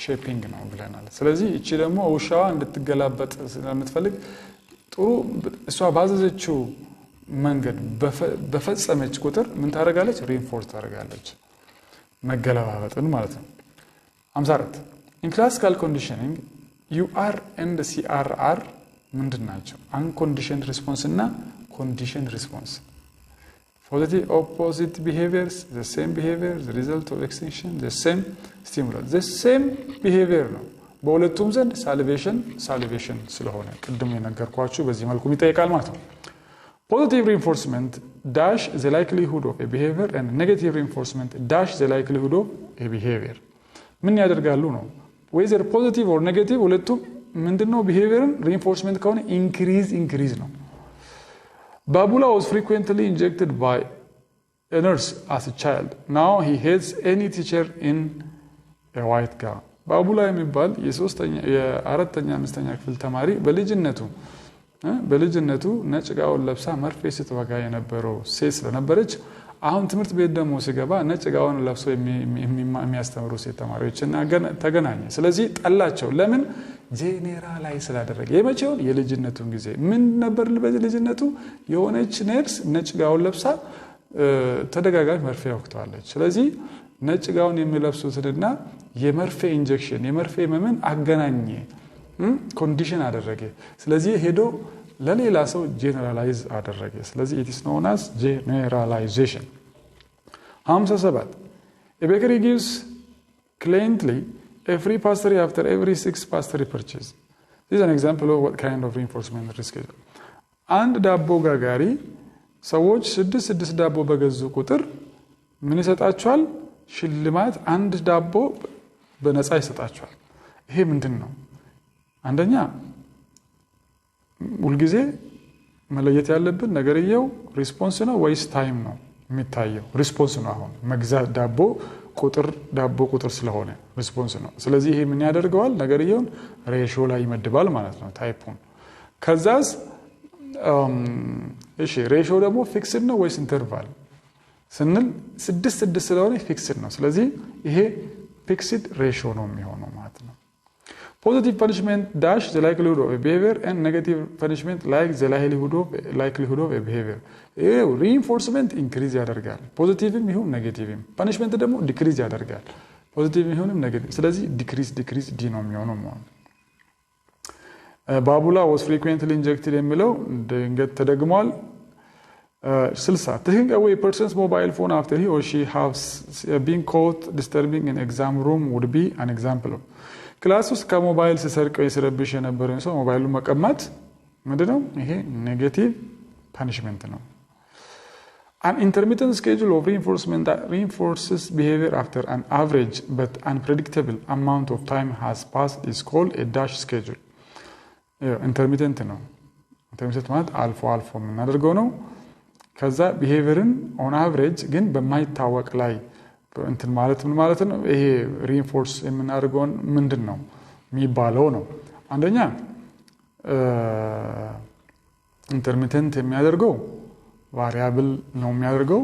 Speaker 1: ሼፒንግ ነው ብለናል። ስለዚህ እቺ ደግሞ ውሻዋ እንድትገላበጥ ስለምትፈልግ ጥሩ እሷ ባዘዘችው መንገድ በፈጸመች ቁጥር ምን ታደርጋለች? ሪንፎርስ ታደርጋለች፣ መገለባበጥን ማለት ነው። 54 in classical conditioning UR and CRR ምንድን ናቸው? unconditioned response እና conditioned response Positive opposite behaviors, the same behavior, the result of extinction, the same stimulus, the same behavior ነው በሁለቱም ዘንድ salivation ስለሆነ ቅድም የነገርኳችሁ በዚህ መልኩ ይጠይቃል ማለት ነው። Positive reinforcement dash the likelihood of a behavior and negative reinforcement dash the likelihood of a behavior ምን ያደርጋሉ ነው whether positive or negative ሁለቱም ምንድነው behaviorin reinforcement ከሆነ increase ነው። Babula was frequently injected by a nurse as a child. Now he hates any teacher in a white gown. ባቡላ የሚባል የአራተኛ አምስተኛ ክፍል ተማሪ በልጅነቱ ነጭ ጋውን ለብሳ መርፌ ስትወጋ የነበረው ሴት ስለነበረች አሁን ትምህርት ቤት ደግሞ ሲገባ ነጭ ጋውን ለብሶ የሚያስተምሩ ሴት ተማሪዎችና ተገናኘ። ስለዚህ ጠላቸው። ለምን? ጄኔራላይዝ ስላደረገ። የመቼውን የልጅነቱን ጊዜ ምን ነበር በልጅነቱ የሆነች ነርስ ነጭ ጋውን ለብሳ ተደጋጋሚ መርፌ ወቅታለች። ስለዚህ ነጭ ጋውን የሚለብሱትና የመርፌ ኢንጀክሽን የመርፌ መመን አገናኘ ኮንዲሽን አደረገ። ስለዚህ ሄዶ ለሌላ ሰው ጄኔራላይዝ አደረገ። ስለዚህ it is known as generalization. 57 A bakery gives cliently a free pastry after every 6 pastry purchase. This is an example of what kind of reinforcement risk is. አንድ ዳቦ ጋጋሪ ሰዎች 6 ዳቦ በገዙ ቁጥር ምን ይሰጣቸዋል? ሽልማት አንድ ዳቦ በነፃ ይሰጣቸዋል። ይሄ ምንድነው? አንደኛ ሁልጊዜ መለየት ያለብን ነገርየው ሪስፖንስ ነው ወይስ ታይም ነው የሚታየው? ሪስፖንስ ነው። አሁን መግዛት ዳቦ ቁጥር ስለሆነ ሪስፖንስ ነው። ስለዚህ ይሄ ምን ያደርገዋል? ነገርየውን ሬሾ ላይ ይመድባል ማለት ነው ታይፑን። ከዛስ እሺ ሬሾ ደግሞ ፊክስድ ነው ወይስ ኢንተርቫል ስንል 6 ስለሆነ ፊክስድ ነው። ስለዚህ ይሄ ፊክስድ ሬሾ ነው የሚሆነው ማለት ነው። Positive punishment dash the likelihood of a behavior and negative punishment like the likelihood of a behavior. Reinforcement increase ያደርጋል። ፖዚቲቭም ይሁን ኔጌቲቭም። punishment ደግሞ decrease ያደርጋል። ፖዚቲቭ ይሁንም ኔጌቲቭ። ስለዚህ decrease ዲ ነው የሚሆነው ማለት ነው። ባቡላ was frequently injected የሚለው ድንገት ተደግሟል። 60 taking away a person's mobile phone after he or she has been caught disturbing an exam room would be an example of ክላስ ውስጥ ከሞባይል ሲሰርቀው የሰረብሽ የነበረው ሰው ሞባይሉን መቀማት ምንድነው? ይሄ ኔጌቲቭ ፓኒሽመንት ነው። An intermittent schedule of reinforcement that reinforces behavior after an average but unpredictable amount of time has passed is called a dash schedule. intermittent ነው። intermittent ማለት አልፎ የምናደርገው ነው። ከዛ behaviorን on average ግን በማይታወቅ ላይ እንትን ማለት ምን ማለት ነው? ይሄ ሪኢንፎርስ የምናደርገው ምንድነው የሚባለው ነው። አንደኛ ኢንተርሚተንት የሚያደርገው ቫሪያብል ነው የሚያደርገው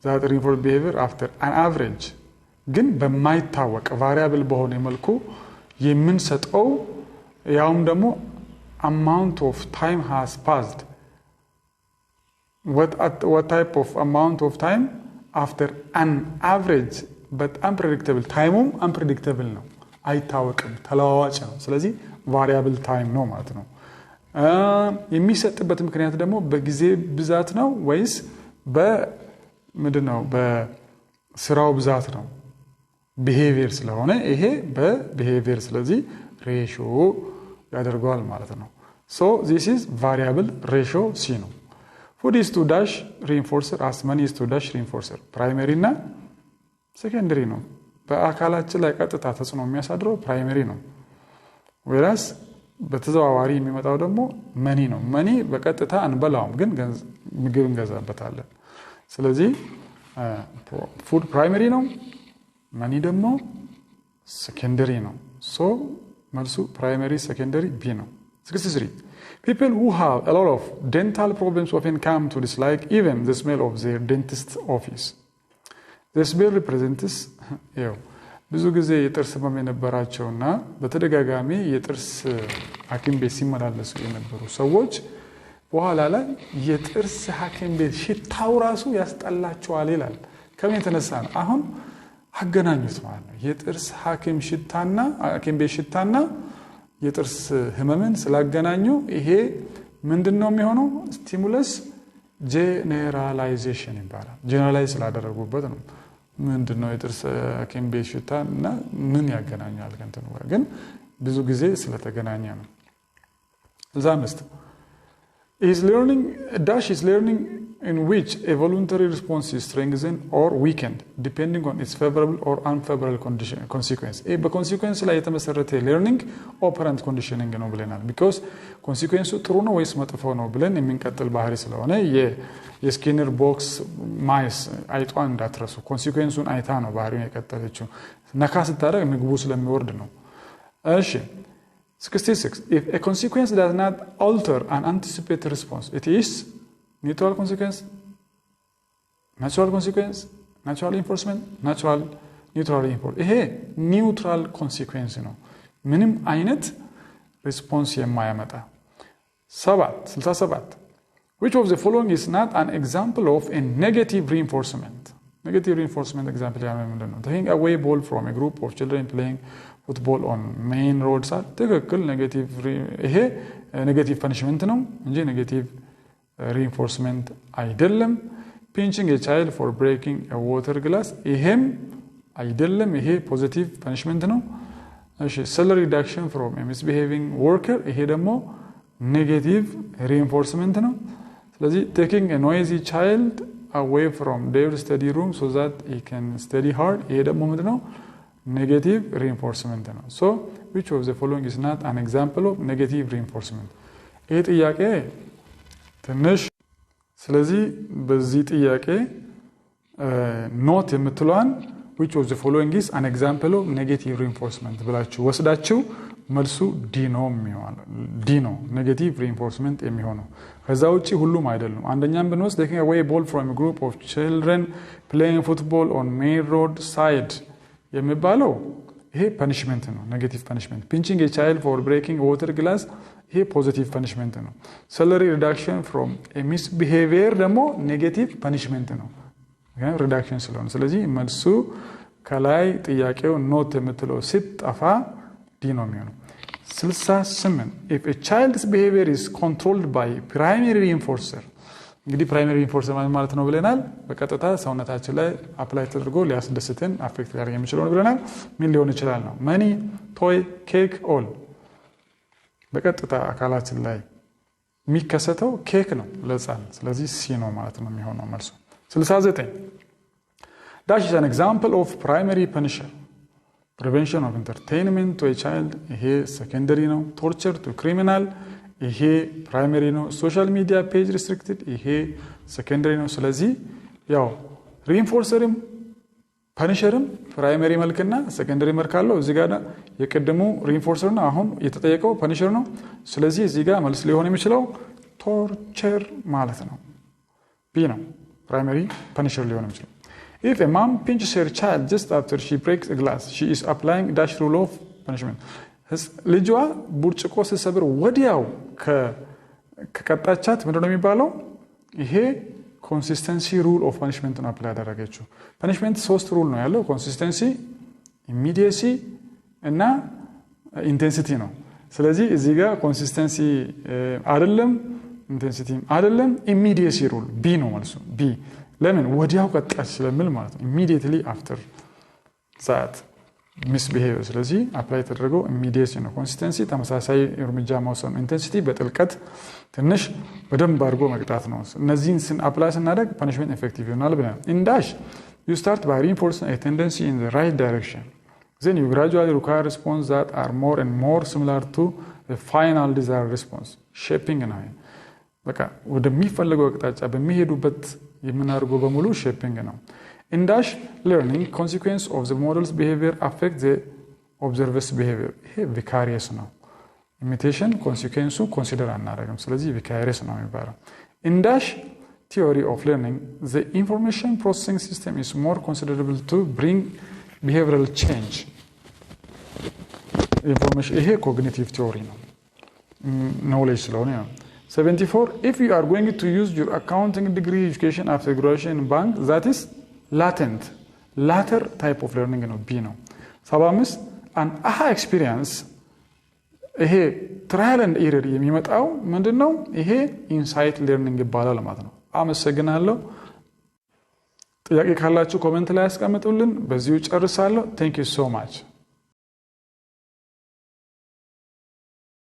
Speaker 1: that reinforce behavior after an average ግን በማይታወቅ ቫሪያብል በሆነ መልኩ የምንሰጠው ያውም ደግሞ amount of time has passed. What type of amount of time? After an average but unpredictable. ታይሙም unpredictable ነው፣ አይታወቅም፣ ተለዋዋጭ ነው። ስለዚህ variable time ነው ማለት ነው። የሚሰጥበት ምክንያት ደግሞ በጊዜ ብዛት ነው ወይስ በምንድነው? በስራው ብዛት ነው። behavior ስለሆነ ይሄ በbehavior ስለዚህ ሬሾ ያደርገዋል ማለት ነው። so this is variable ratio C ነው። Food is to dash reinforcer as money is to dash reinforcer. Primary እና secondary ነው። በአካላችን ላይ ቀጥታ ተጽዕኖ የሚያሳድረው primary ነው። whereas በተዘዋዋሪ የሚመጣው ደግሞ money ነው። money በቀጥታ አንበላውም ግን ምግብ እንገዛበታለን። ስለዚህ food primary ነው፣ money ደግሞ secondary ነው። so መልሱ primary secondary B ነው። 63 People who have a lot of dental problems often come to dislike even the smell of their dentist's office. The smell represents ብዙ ጊዜ የጥርስ ህመም የነበራቸውና በተደጋጋሚ የጥርስ ሐኪም ቤት ሲመላለሱ የነበሩ ሰዎች በኋላ ላይ የጥርስ ሐኪም ቤት ሽታው ራሱ ያስጠላቸዋል ይላል። ከምን የተነሳ ነው? አሁን አገናኙት ማለት ነው። የጥርስ ሐኪም ቤት ሽታና የጥርስ ህመምን ስላገናኙ ይሄ ምንድነው የሚሆነው? ስቲሙለስ generalization ይባላል generalize ስላደረጉበት ነው ምንድነው የጥርስ ሐኪም ቤት ሽታና ምን ያገናኛል ከንተኑ ግን ብዙ ጊዜ ስለተገናኘ ነው ዛምስት is learning dash is learning in which a voluntary response is strengthened or weakened depending on its favorable or unfavorable consequence a consequence ላይ የተመሰረተ learning operant conditioning ነው ብለናል because consequence ጥሩ ነው ወይስ መጥፎ ነው ብለን የሚንቀጥል ባህሪ ስለሆነ የስኪነር ቦክስ ማይስ አይቷን እንዳትረሱ consequence-ን አይታ ነው ባህሪውን የቀጠለችው ነካ ስታደርግ ምግቡ ስለሚወርድ ነው እሺ 66 if a consequence does not alter an anticipated response it is neutral consequence natural consequence natural enforcement natural neutral enforcement ይሄ neutral consequence ነው ምንም አይነት response የማያመጣ 67 which of the following is not an example of a negative reinforcement example ያለው ምንድነው taking away ball from a group of children playing football on main roads ትክክል ይሄ negative punishment ነው እንጂ negative reinforcement አይደለም pinching a child for breaking a water glass ይሄም አይደለም ይሄ positive punishment ነው እሺ salary reduction from a misbehaving worker ይሄ ደግሞ negative reinforcement ነው ስለዚህ taking a noisy child away from their study room so that he can study hard ይሄ ደግሞ ምንድነው negative reinforcement ነው so which of the following is not an example of negative reinforcement ይሄ ጥያቄ ትንሽ ስለዚህ በዚህ ጥያቄ ኖት የምትሏን which of the following is an example of negative reinforcement ብላችሁ ወስዳችሁ መልሱ ዲ ነው negative reinforcement የሚሆነው ከዛ ውጪ ሁሉም አይደለም አንደኛም ብንወስድ taking away a ball from a group of children playing football on main road side የሚባለው ይሄ punishment ነው negative punishment pinching a child for breaking a water glass ይሄ positive punishment ነው salary reduction from a misbehavior ደግሞ negative punishment ነው reduction ስለሆነ ስለዚህ መልሱ ከላይ ጥያቄው ኖት የምትለው ሲጣፋ ዲ ነው የሚሆነው 68 if a child's behavior is controlled by primary reinforcer እንግዲህ primary reinforcer ማለት ነው ብለናል በቀጥታ ሰውነታችን ላይ አፕላይ ተደርጎ ሊያስደስተን አፌክት ያደርግ የሚችለው ነው ብለናል ምን ሊሆን ይችላል ነው money toy cake all በቀጥታ አካላችን ላይ የሚከሰተው ኬክ ነው ለጻን ስለዚህ ሲ ነው ማለት ነው የሚሆነው መልሱ 69 That is an example of primary punishment prevention of entertainment to a child ይሄ secondary ነው torture to criminal ይሄ primary ነው social media page restricted ይሄ secondary ነው ስለዚህ ያው reinforcerም punisherም primary መልክና secondary መልክ አለው እዚህ ጋር የቀደሙ reinforcer ነው አሁን የተጠየቀው punisher ነው ስለዚህ እዚህ ጋር መልስ ሊሆን የሚችለው torture ማለት ነው ቢ ነው primary punisher ሊሆን የሚችለው if a mom pinches her child just after she breaks a glass she is applying dash rule of punishment ልጅዋ ቡርጭቆ ሲሰብር ወዲያው ከቀጣቻት ምንድነው የሚባለው ይሄ consistency rule of punishment ነው አፕላይ ያደረገችው punishment ሶስት ሩል ነው ያለው consistency immediacy እና intensity ነው ስለዚህ እዚህ ጋር consistency አይደለም intensity አይደለም immediacy rule b ነው ማለት ነው b ለምን ወዲያው ቀጣች ስለሚል ማለት ነው immediately after that misbehavior ስለዚህ አፕላይ ተደረገው immediacy ነው consistency ተመሳሳይ እርምጃ መውሰድ ነው intensity በጥልቀት ትንሽ በደንብ አድርጎ መቅጣት ነው እነዚህን ስን አፕላይ ስናደርግ punishment effective ይሆናል ብለናል in dash you start by reinforcing a tendency in the right direction then you gradually require response that are more and more similar to the final desired response shaping ነው በቃ ወደሚፈልገው አቅጣጫ በሚሄዱበት የምናርገው በሙሉ shaping ነው in dash learning consequence of the model's behavior affect the observer's behavior ይሄ vicarious ነው imitation consequence consider አናደርግም ስለዚህ vicarious ነው የሚባለው in dash theory of learning the information processing system is more considerable to bring behavioral change information ይሄ cognitive theory ነው knowledge ስለሆነ 74 if you are going to use your accounting degree education after graduation in bank that is latter type of learning ነው b ነው 75 an aha experience ይሄ trial and error የሚመጣው ምንድነው ይሄ insight learning ይባላል ማለት ነው አመሰግናለሁ። ጥያቄ ካላችሁ ኮሜንት ላይ አስቀምጡልን። በዚሁ ጨርሳለሁ። Thank you so much.